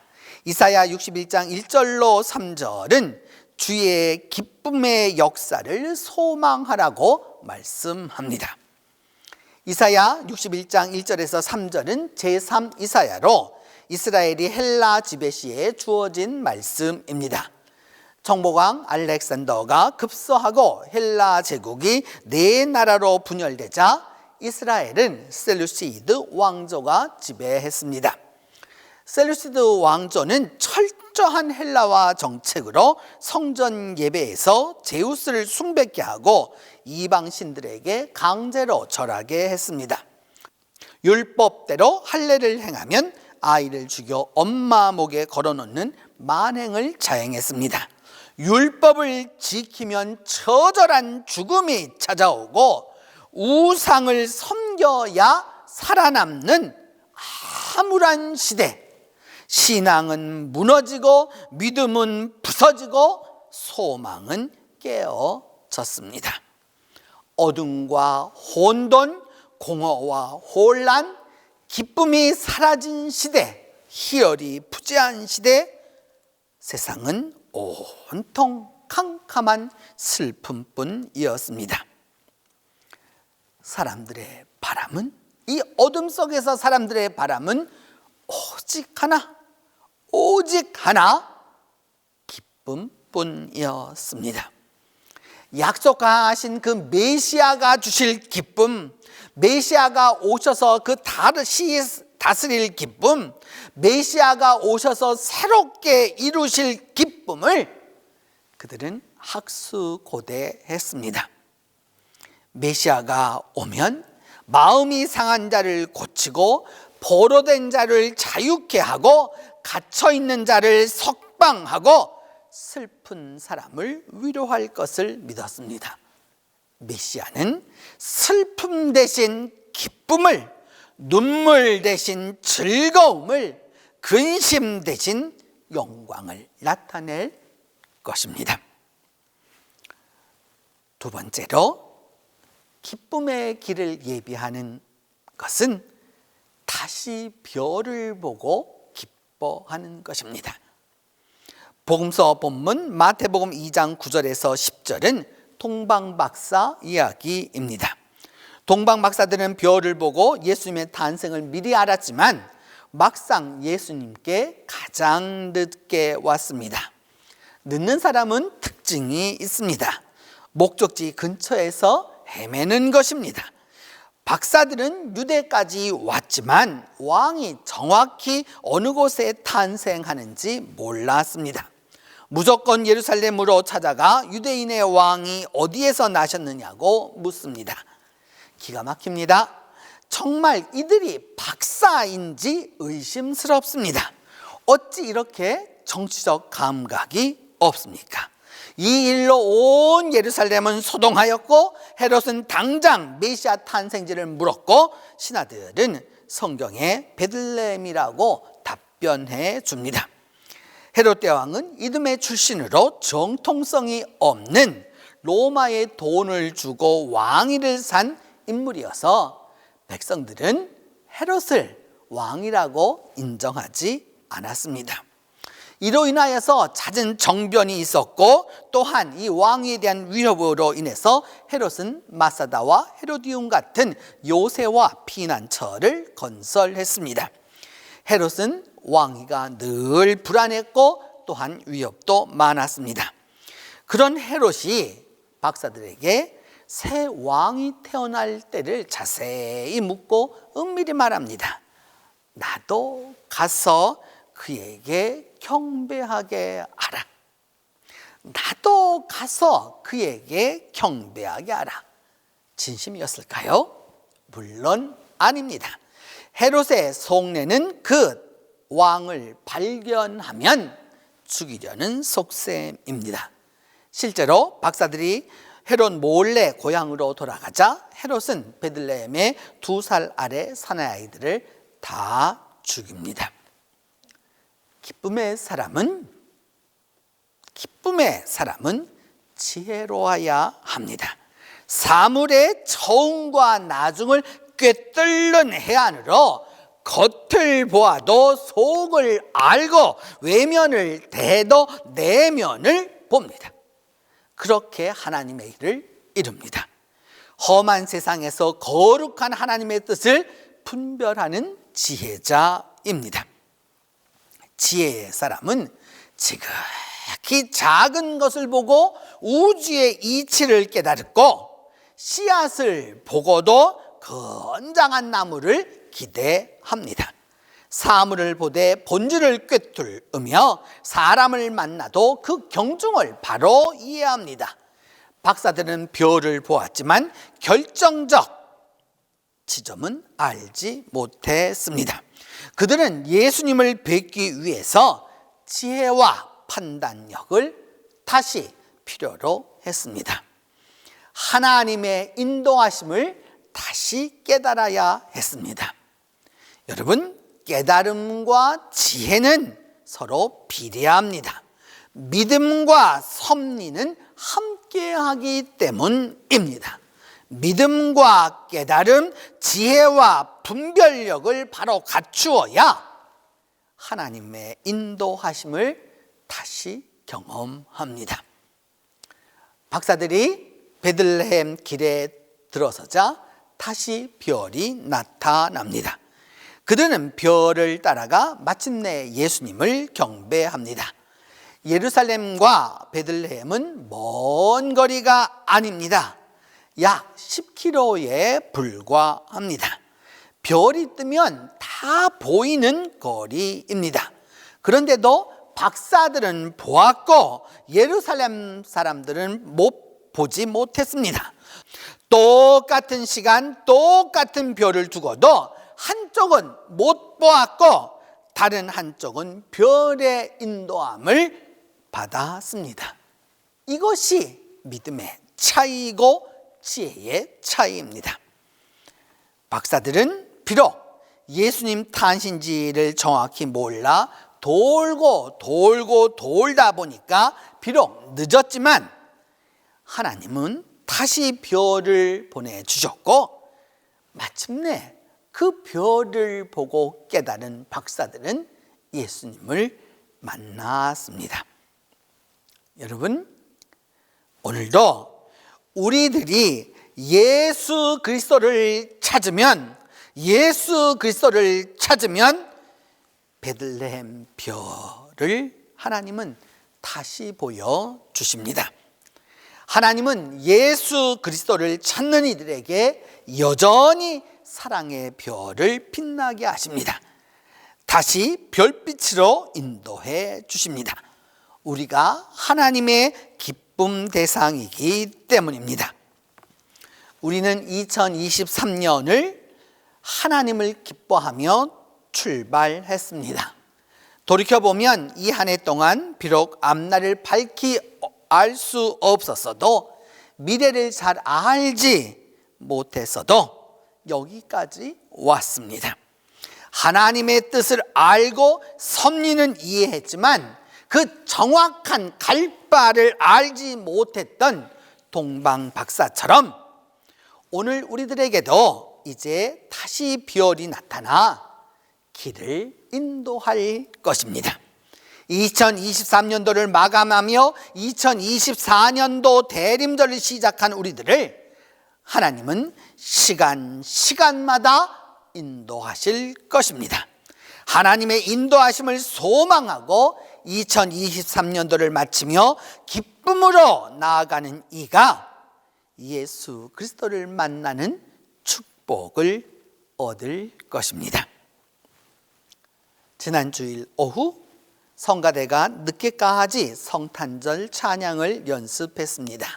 이사야 61장 1절로 3절은 주의 기쁨의 역사를 소망하라고 말씀합니다. 이사야 61장 1절에서 3절은 제3 이사야로 이스라엘이 헬라 지배 시에 주어진 말씀입니다. 정보왕 알렉산더가 급서하고 헬라 제국이 네 나라로 분열되자 이스라엘은 셀루시드 왕조가 지배했습니다. 셀루시드 왕조는 철저한 헬라화 정책으로 성전 예배에서 제우스를 숭배케 하고 이방 신들에게 강제로 절하게 했습니다. 율법대로 할례를 행하면 아이를 죽여 엄마 목에 걸어놓는 만행을 자행했습니다. 율법을 지키면 처절한 죽음이 찾아오고 우상을 섬겨야 살아남는 암울한 시대, 신앙은 무너지고 믿음은 부서지고 소망은 깨어졌습니다. 어둠과 혼돈, 공허와 혼란, 기쁨이 사라진 시대, 희열이 부재한 시대, 세상은 온통 캄캄한 슬픔뿐이었습니다. 사람들의 바람은, 이 어둠 속에서 사람들의 바람은 오직 하나 기쁨뿐이었습니다. 약속하신 그 메시아가 주실 기쁨, 메시아가 오셔서 그 다스릴 기쁨, 메시아가 오셔서 새롭게 이루실 기쁨을 그들은 학수고대했습니다. 메시아가 오면 마음이 상한 자를 고치고 포로된 자를 자유케 하고 갇혀있는 자를 석방하고 슬픈 사람을 위로할 것을 믿었습니다. 메시아는 슬픔 대신 기쁨을, 눈물 대신 즐거움을, 근심 대신 영광을 나타낼 것입니다. 두 번째로 기쁨의 길을 예비하는 것은 다시 별을 보고 기뻐하는 것입니다. 복음서 본문 마태복음 2장 9절에서 10절은 동방박사 이야기입니다. 동방박사들은 별을 보고 예수님의 탄생을 미리 알았지만 막상 예수님께 가장 늦게 왔습니다. 늦는 사람은 특징이 있습니다. 목적지 근처에서 헤매는 것입니다. 박사들은 유대까지 왔지만 왕이 정확히 어느 곳에 탄생하는지 몰랐습니다. 무조건 예루살렘으로 찾아가 유대인의 왕이 어디에서 나셨느냐고 묻습니다. 기가 막힙니다. 정말 이들이 박사인지 의심스럽습니다. 어찌 이렇게 정치적 감각이 없습니까? 이 일로 온 예루살렘은 소동하였고 헤롯은 당장 메시아 탄생지를 물었고 신하들은 성경에 베들레헴이라고 답변해 줍니다. 헤롯 대왕은 이듬해 출신으로 정통성이 없는 로마의 돈을 주고 왕위를 산 인물이어서 백성들은 헤롯을 왕이라고 인정하지 않았습니다. 이로 인하여서 잦은 정변이 있었고 또한 이 왕위에 대한 위협으로 인해서 헤롯은 마사다와 헤로디움 같은 요새와 피난처를 건설했습니다. 헤롯은 왕위가 늘 불안했고 또한 위협도 많았습니다. 그런 헤롯이 박사들에게 새 왕이 태어날 때를 자세히 묻고 은밀히 말합니다. 나도 가서 그에게 경배하게 하라. 나도 가서 그에게 경배하게 하라. 진심이었을까요? 물론 아닙니다. 헤롯의 속내는 그 왕을 발견하면 죽이려는 속셈입니다. 실제로 박사들이 헤롯 몰래 고향으로 돌아가자 헤롯은 베들레헴의 2살 아래 사내아이들을 다 죽입니다. 기쁨의 사람은 지혜로워야 합니다. 사물의 처음과 나중을 꿰뚫는 해안으로 겉을 보아도 속을 알고 외면을 대도 내면을 봅니다. 그렇게 하나님의 일을 이룹니다. 험한 세상에서 거룩한 하나님의 뜻을 분별하는 지혜자입니다. 지혜의 사람은 지극히 작은 것을 보고 우주의 이치를 깨달고 씨앗을 보고도 건장한 나무를 기대합니다. 사물을 보되 본질을 꿰뚫으며 사람을 만나도 그 경중을 바로 이해합니다. 박사들은 별을 보았지만 결정적 지점은 알지 못했습니다. 그들은 예수님을 뵙기 위해서 지혜와 판단력을 다시 필요로 했습니다. 하나님의 인도하심을 다시 깨달아야 했습니다. 여러분, 깨달음과 지혜는 서로 비례합니다. 믿음과 섭리는 함께하기 때문입니다. 믿음과 깨달음, 지혜와 분별력을 바로 갖추어야 하나님의 인도하심을 다시 경험합니다. 박사들이 베들레헴 길에 들어서자 다시 별이 나타납니다. 그들은 별을 따라가 마침내 예수님을 경배합니다. 예루살렘과 베들레헴은 먼 거리가 아닙니다. 약 10km에 불과합니다. 별이 뜨면 다 보이는 거리입니다. 그런데도 박사들은 보았고 예루살렘 사람들은 보지 못했습니다. 똑같은 시간, 똑같은 별을 두고도 한쪽은 못 보았고 다른 한쪽은 별의 인도함을 받았습니다. 이것이 믿음의 차이고 지혜의 차이입니다. 박사들은 비록 예수님 탄신지를 정확히 몰라 돌고 돌다 보니까 비록 늦었지만 하나님은 다시 별을 보내주셨고 마침내 그 별을 보고 깨달은 박사들은 예수님을 만났습니다. 여러분, 오늘도 우리들이 예수 그리스도를 찾으면 베들레헴 별을 하나님은 다시 보여주십니다. 하나님은 예수 그리스도를 찾는 이들에게 여전히 사랑의 별을 빛나게 하십니다. 다시 별빛으로 인도해 주십니다. 우리가 하나님의 기쁨 대상이기 때문입니다. 우리는 2023년을 하나님을 기뻐하며 출발했습니다. 돌이켜보면 이 한 해 동안 비록 앞날을 밝히 알 수 없었어도 미래를 잘 알지 못했어도 여기까지 왔습니다. 하나님의 뜻을 알고 섭리는 이해했지만 그 정확한 갈 바를 알지 못했던 동방 박사처럼 오늘 우리들에게도 이제 다시 별이 나타나 길을 인도할 것입니다. 2023년도를 마감하며 2024년도 대림절을 시작한 우리들을 하나님은 시간마다 인도하실 것입니다. 하나님의 인도하심을 소망하고 2023년도를 마치며 기쁨으로 나아가는 이가 예수 그리스도를 만나는 축복을 얻을 것입니다. 지난 주일 오후 성가대가 늦게까지 성탄절 찬양을 연습했습니다.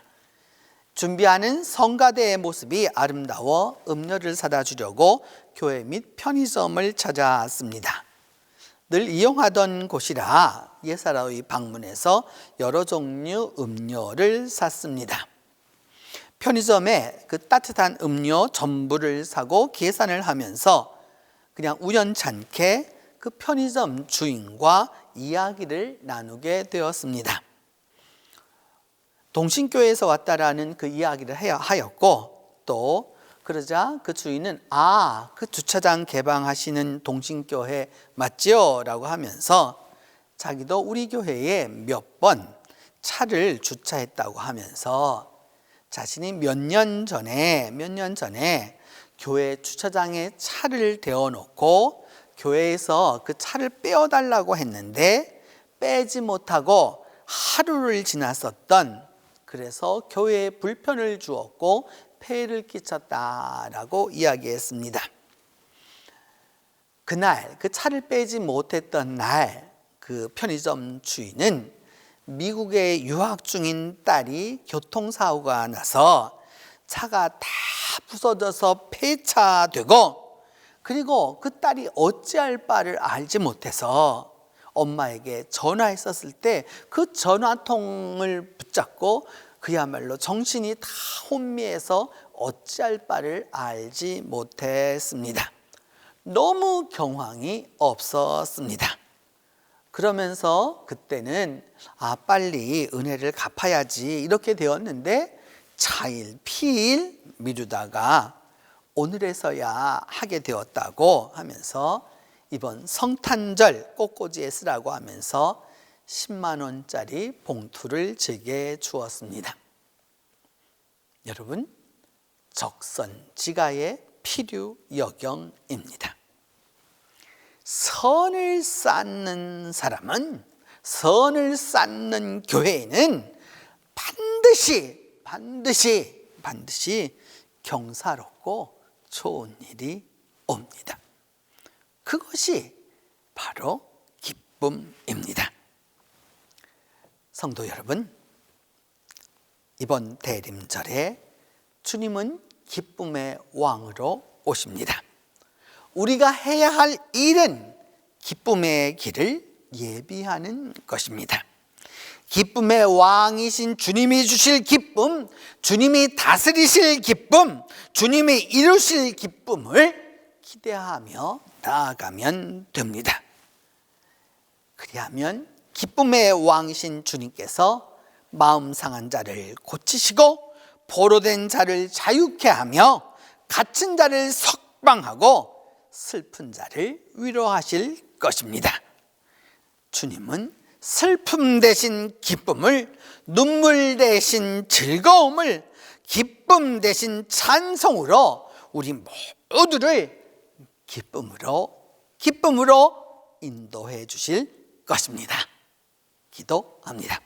준비하는 성가대의 모습이 아름다워 음료를 사다 주려고 교회 및 편의점을 찾아왔습니다. 늘 이용하던 곳이라 예사로이 방문해서 여러 종류 음료를 샀습니다. 편의점에 그 따뜻한 음료 전부를 사고 계산을 하면서 그냥 우연찮게 그 편의점 주인과 이야기를 나누게 되었습니다. 동신교회에서 왔다라는 그 이야기를 하였고, 또 그러자 그 주인은 그 주차장 개방하시는 동신교회 맞지요? 라고 하면서 자기도 우리 교회에 몇 번 차를 주차했다고 하면서 자신이 몇 년 전에 교회 주차장에 차를 대어놓고 교회에서 그 차를 빼어달라고 했는데 빼지 못하고 하루를 지났었던, 그래서 교회에 불편을 주었고 폐해를 끼쳤다라고 이야기했습니다. 그날 그 차를 빼지 못했던 날 그 편의점 주인은 미국에 유학 중인 딸이 교통사고가 나서 차가 다 부서져서 폐차되고, 그리고 그 딸이 어찌할 바를 알지 못해서 엄마에게 전화했었을 때 그 전화통을 붙잡고 그야말로 정신이 다 혼미해서 어찌할 바를 알지 못했습니다. 너무 경황이 없었습니다. 그러면서 그때는 빨리 은혜를 갚아야지 이렇게 되었는데 차일피일 미루다가 오늘에서야 하게 되었다고 하면서 이번 성탄절 꽃꽂이에 쓰라고 하면서 10만 원짜리 봉투를 제게 주었습니다. 여러분, 적선지가의 필요여경입니다. 선을 쌓는 사람은, 선을 쌓는 교회에는 반드시 경사롭고 좋은 일이 옵니다. 그것이 바로 기쁨입니다. 성도 여러분, 이번 대림절에 주님은 기쁨의 왕으로 오십니다. 우리가 해야 할 일은 기쁨의 길을 예비하는 것입니다. 기쁨의 왕이신 주님이 주실 기쁨, 주님이 다스리실 기쁨, 주님이 이루실 기쁨을 기대하며 나아가면 됩니다. 그리하면 기쁨의 왕이신 주님께서 마음 상한 자를 고치시고 포로된 자를 자유케 하며 갇힌 자를 석방하고 슬픈 자를 위로하실 것입니다. 주님은 슬픔 대신 기쁨을, 눈물 대신 즐거움을, 기쁨 대신 찬송으로 우리 모두를 기쁨으로 인도해 주실 것입니다. 기도합니다.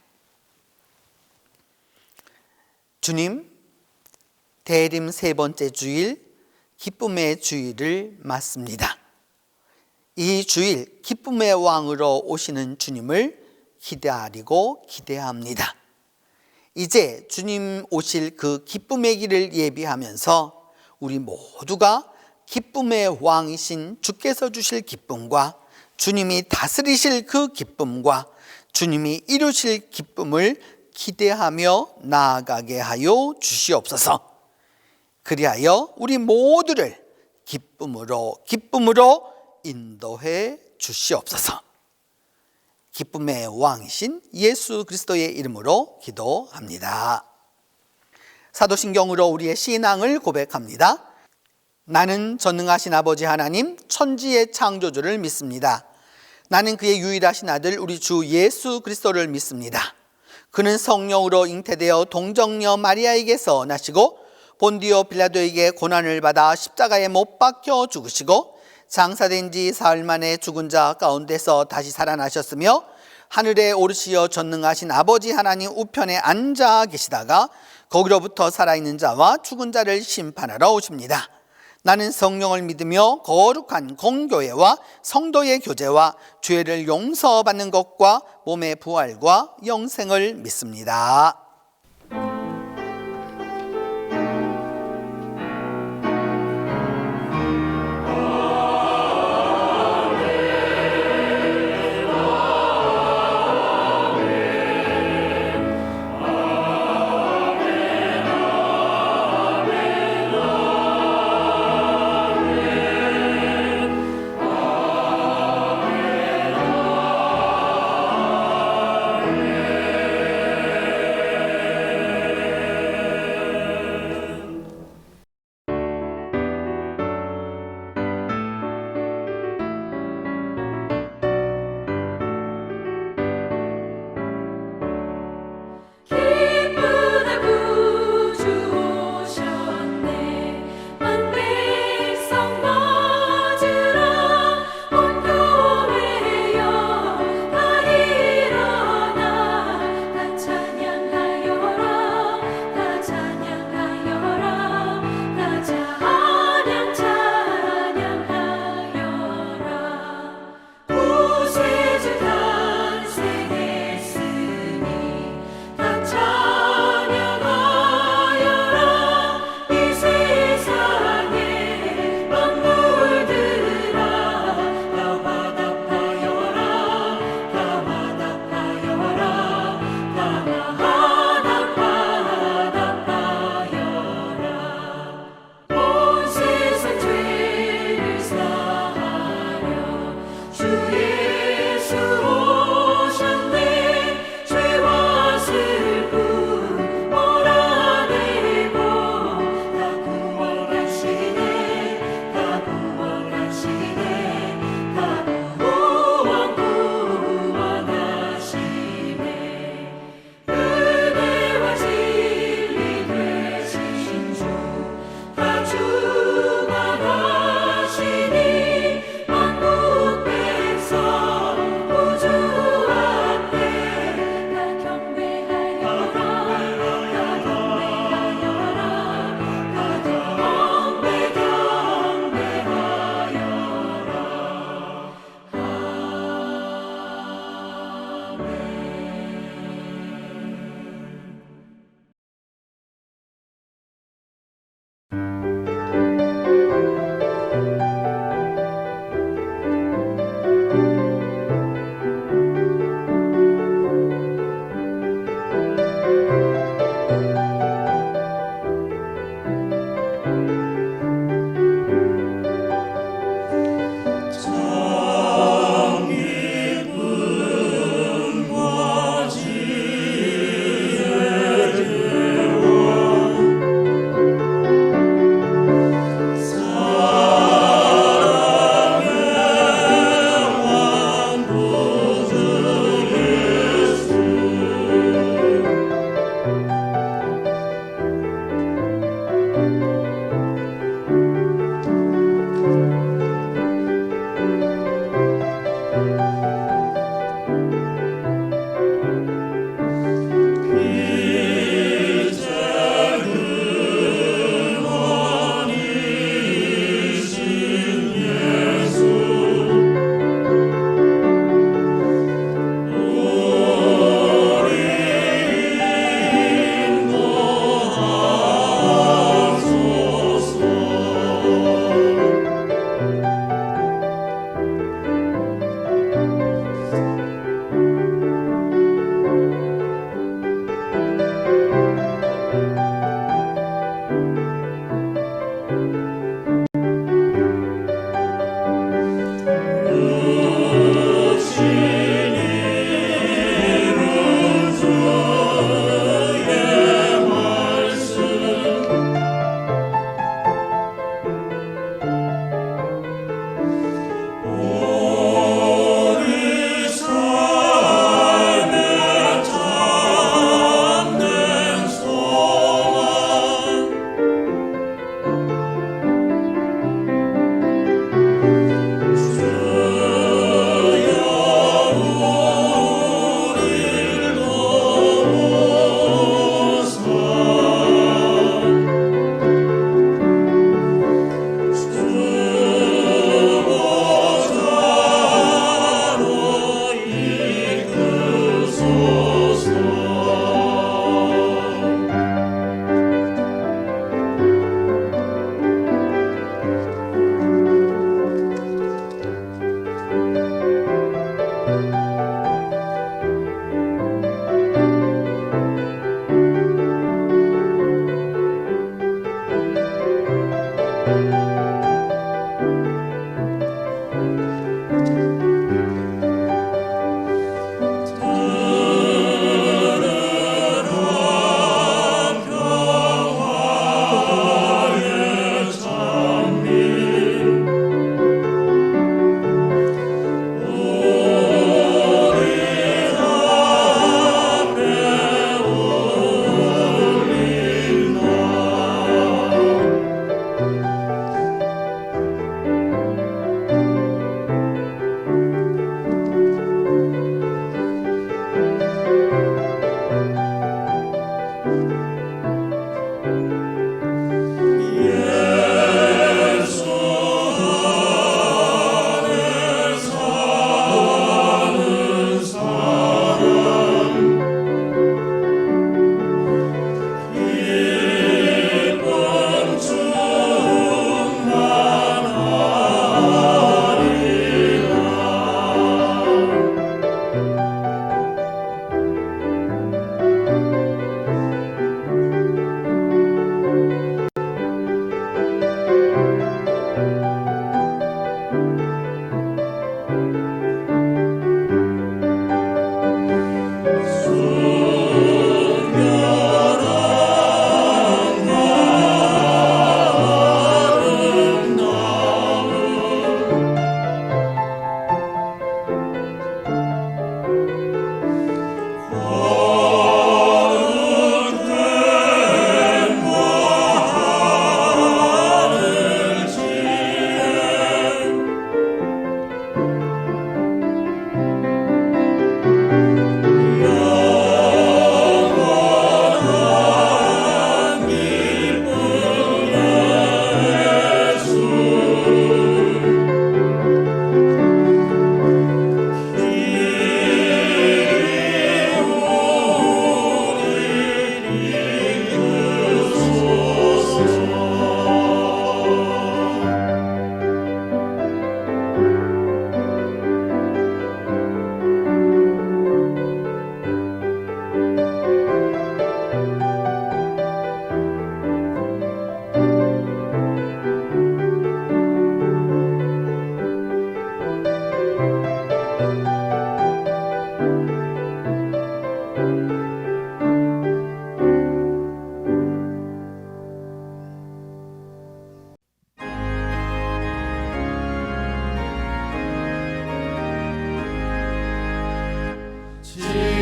주님, 대림 세 번째 주일 기쁨의 주일을 맞습니다. 이 주일 기쁨의 왕으로 오시는 주님을 기대합니다. 이제 주님 오실 그 기쁨의 길을 예비하면서 우리 모두가 기쁨의 왕이신 주께서 주실 기쁨과 주님이 다스리실 그 기쁨과 주님이 이루실 기쁨을 기대하며 나아가게 하여 주시옵소서. 그리하여 우리 모두를 기쁨으로 인도해 주시옵소서. 기쁨의 왕이신 예수 그리스도의 이름으로 기도합니다. 사도신경으로 우리의 신앙을 고백합니다. 나는 전능하신 아버지 하나님 천지의 창조주를 믿습니다. 나는 그의 유일하신 아들 우리 주 예수 그리스도를 믿습니다. 그는 성령으로 잉태되어 동정녀 마리아에게서 나시고 본디오 빌라도에게 고난을 받아 십자가에 못 박혀 죽으시고 장사된 지 사흘 만에 죽은 자 가운데서 다시 살아나셨으며 하늘에 오르시어 전능하신 아버지 하나님 우편에 앉아 계시다가 거기로부터 살아있는 자와 죽은 자를 심판하러 오십니다. 나는 성령을 믿으며 거룩한 공교회와 성도의 교제와 죄를 용서받는 것과 몸의 부활과 영생을 믿습니다.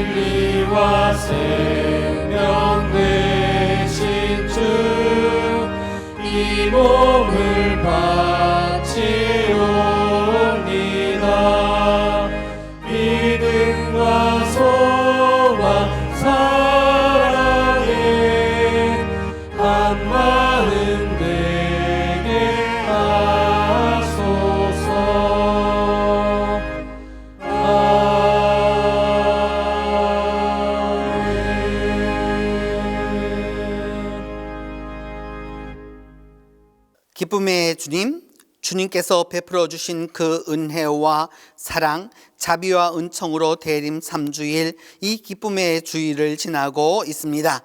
진리와 생명 되신 주 이 몸을 바치옵니다. 믿음과 소망 사랑에 한 마음 되게 하소서. 기쁨의 주님, 주님께서 베풀어 주신 그 은혜와 사랑, 자비와 은총으로 대림 3주일 이 기쁨의 주일을 지나고 있습니다.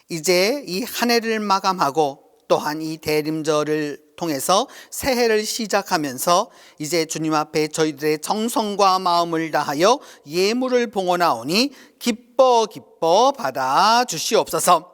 이제 이 한 해를 마감하고 또한 이 대림절을 통해서 새해를 시작하면서 이제 주님 앞에 저희들의 정성과 마음을 다하여 예물을 봉헌하오니 기뻐 받아 주시옵소서.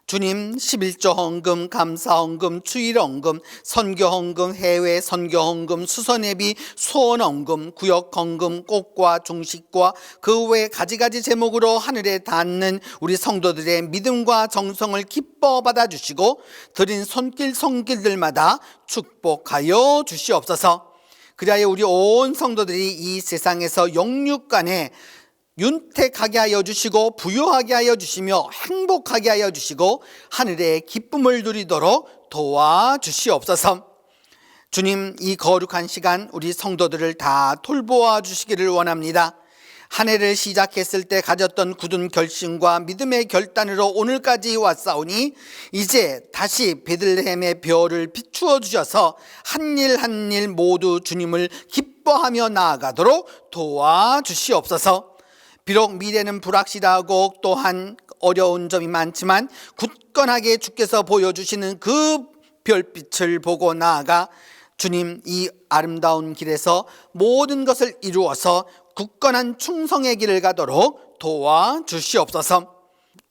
주님, 11조 헌금, 감사 헌금, 주일 헌금, 선교 헌금, 해외 선교 헌금, 수선예비, 소원 헌금, 구역 헌금, 꽃과 중식과 그 외 가지가지 제목으로 하늘에 닿는 우리 성도들의 믿음과 정성을 기뻐 받아 주시고 드린 손길들마다 축복하여 주시옵소서. 그리하여 우리 온 성도들이 이 세상에서 영육간에 윤택하게 하여 주시고 부유하게 하여 주시며 행복하게 하여 주시고 하늘의 기쁨을 누리도록 도와주시옵소서. 주님, 이 거룩한 시간 우리 성도들을 다 돌보아 주시기를 원합니다. 한 해를 시작했을 때 가졌던 굳은 결심과 믿음의 결단으로 오늘까지 왔사오니 이제 다시 베들레헴의 별을 비추어 주셔서 한 일 한 일 모두 주님을 기뻐하며 나아가도록 도와주시옵소서. 비록 미래는 불확실하고 또한 어려운 점이 많지만 굳건하게 주께서 보여주시는 그 별빛을 보고 나아가 주님, 이 아름다운 길에서 모든 것을 이루어서 굳건한 충성의 길을 가도록 도와주시옵소서.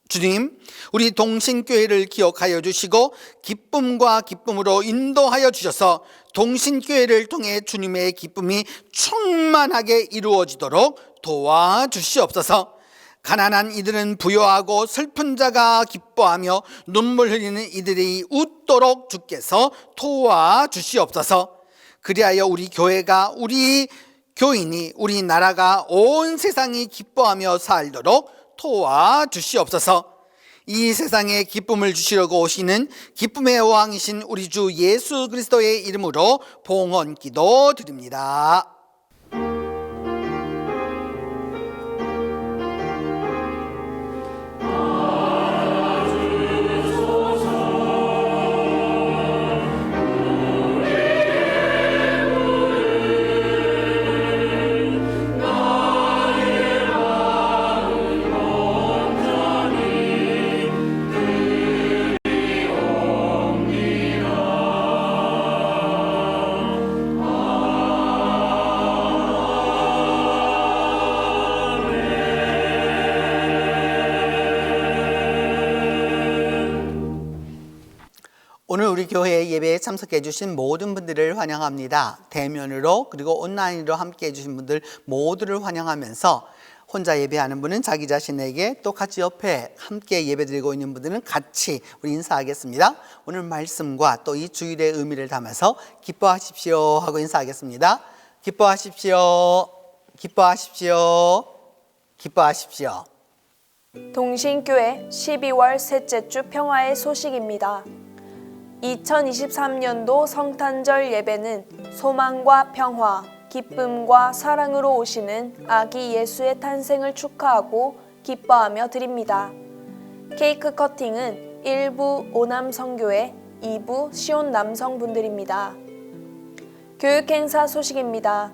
주님, 우리 동신교회를 기억하여 주시고 기쁨과 기쁨으로 인도하여 주셔서 동신교회를 통해 주님의 기쁨이 충만하게 이루어지도록 도와주시옵소서. 가난한 이들은 부여하고 슬픈 자가 기뻐하며 눈물 흘리는 이들이 웃도록 주께서 도와주시옵소서. 그리하여 우리 교회가, 우리 교인이, 우리 나라가, 온 세상이 기뻐하며 살도록 도와주시옵소서. 이 세상에 기쁨을 주시려고 오시는 기쁨의 왕이신 우리 주 예수 그리스도의 이름으로 봉헌 기도 드립니다. 오늘 우리 교회 예배에 참석해 주신 모든 분들을 환영합니다. 대면으로 그리고 온라인으로 함께 해 주신 분들 모두를 환영하면서 혼자 예배하는 분은 자기 자신에게, 또 같이 옆에 함께 예배드리고 있는 분들은 같이 우리 인사하겠습니다. 오늘 말씀과 또 이 주일의 의미를 담아서 기뻐하십시오 하고 인사하겠습니다. 기뻐하십시오, 기뻐하십시오, 기뻐하십시오. 동신교회 12월 셋째 주 평화의 소식입니다. 2023년도 성탄절 예배는 소망과 평화, 기쁨과 사랑으로 오시는 아기 예수의 탄생을 축하하고 기뻐하며 드립니다. 케이크 커팅은 1부 오남성교회, 2부 시온 남성분들입니다. 교육행사 소식입니다.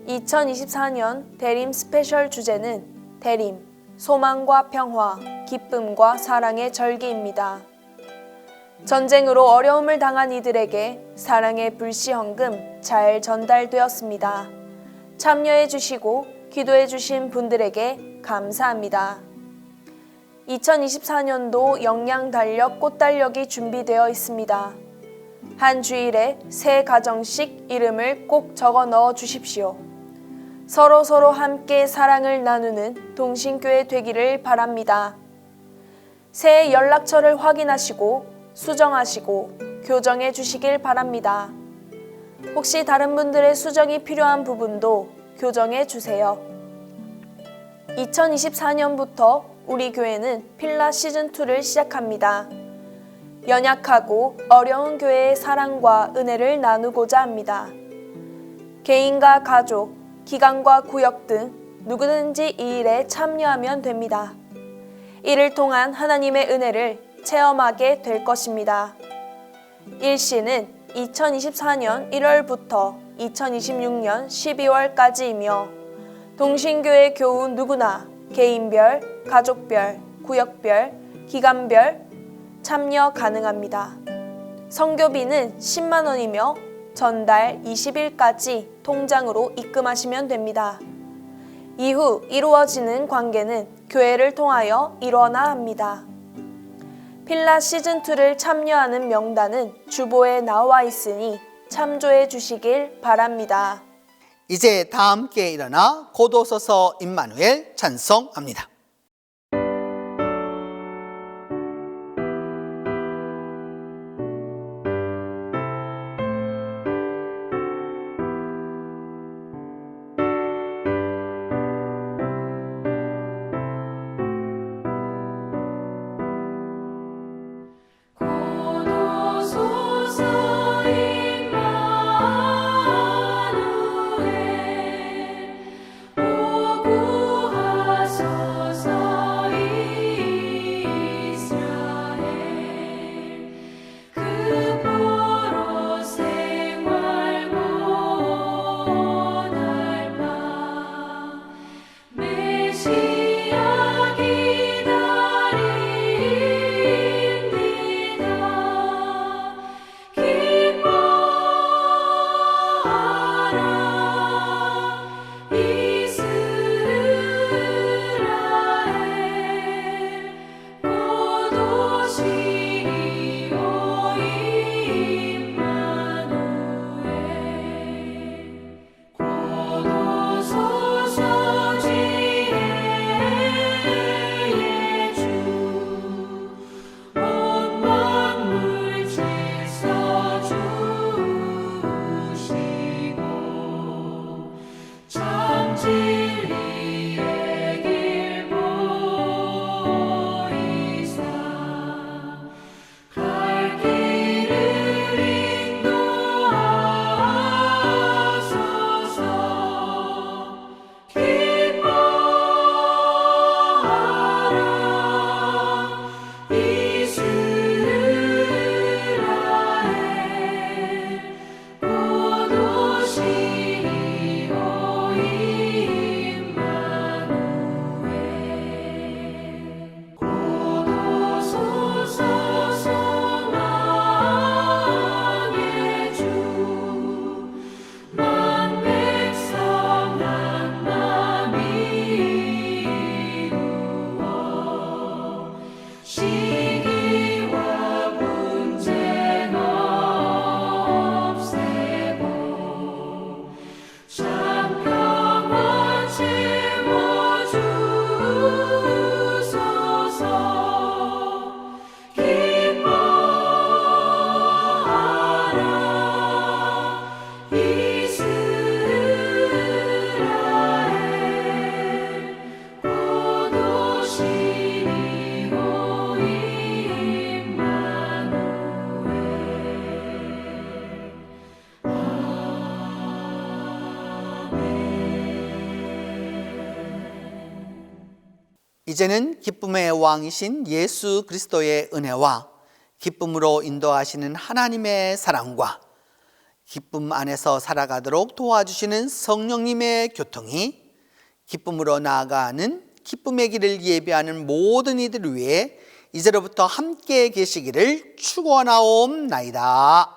2024년 대림 스페셜 주제는 대림, 소망과 평화, 기쁨과 사랑의 절기입니다. 전쟁으로 어려움을 당한 이들에게 사랑의 불시헌금 잘 전달되었습니다. 참여해 주시고 기도해 주신 분들에게 감사합니다. 2024년도 영양달력 꽃달력이 준비되어 있습니다. 한 주일에 새 가정씩 이름을 꼭 적어 넣어 주십시오. 서로서로 함께 사랑을 나누는 동신교회 되기를 바랍니다. 새해 연락처를 확인하시고 수정하시고 교정해 주시길 바랍니다. 혹시 다른 분들의 수정이 필요한 부분도 교정해 주세요. 2024년부터 우리 교회는 필라 시즌2를 시작합니다. 연약하고 어려운 교회의 사랑과 은혜를 나누고자 합니다. 개인과 가족, 기관과 구역 등 누구든지 이 일에 참여하면 됩니다. 이를 통한 하나님의 은혜를 체험하게 될 것입니다. 일시는 2024년 1월부터 2026년 12월까지이며 동신교회 교우 누구나 개인별, 가족별, 구역별, 기관별 참여 가능합니다. 선교비는 10만 원이며 전달 20일까지 통장으로 입금하시면 됩니다. 이후 이루어지는 관계는 교회를 통하여 일어나 합니다. 필라 시즌2를 참여하는 명단은 주보에 나와 있으니 참조해 주시길 바랍니다. 이제 다 함께 일어나 고도서서 임마누엘 찬송합니다. 고도소서 임마누엘 오구하소서 이스라엘 그 보로 생활 원할 바 메시아 기다립니다. 기뻐하라 이스라엘 고도시리오 임마누엘 고도소서 지혜의 주 온 만물 질서 주시고 참 진리의 길 보이사 갈 길을 인도하소서 기뻐하라 이스라엘 고도시리오 임마누엘 고도소서 소망의 주 만백성 만남 이루어 시기와 분쟁 없애고 참 평화 채워주소서 기뻐하라 이스라엘 고도시리오 임마누엘 이제는 기쁨의 왕이신 예수 그리스도의 은혜와 기쁨으로 인도하시는 하나님의 사랑과 기쁨 안에서 살아가도록 도와주시는 성령님의 교통이 기쁨으로 나아가는 기쁨의 길을 예비하는 모든 이들을 위해 이제로부터 함께 계시기를 축원하옵나이다.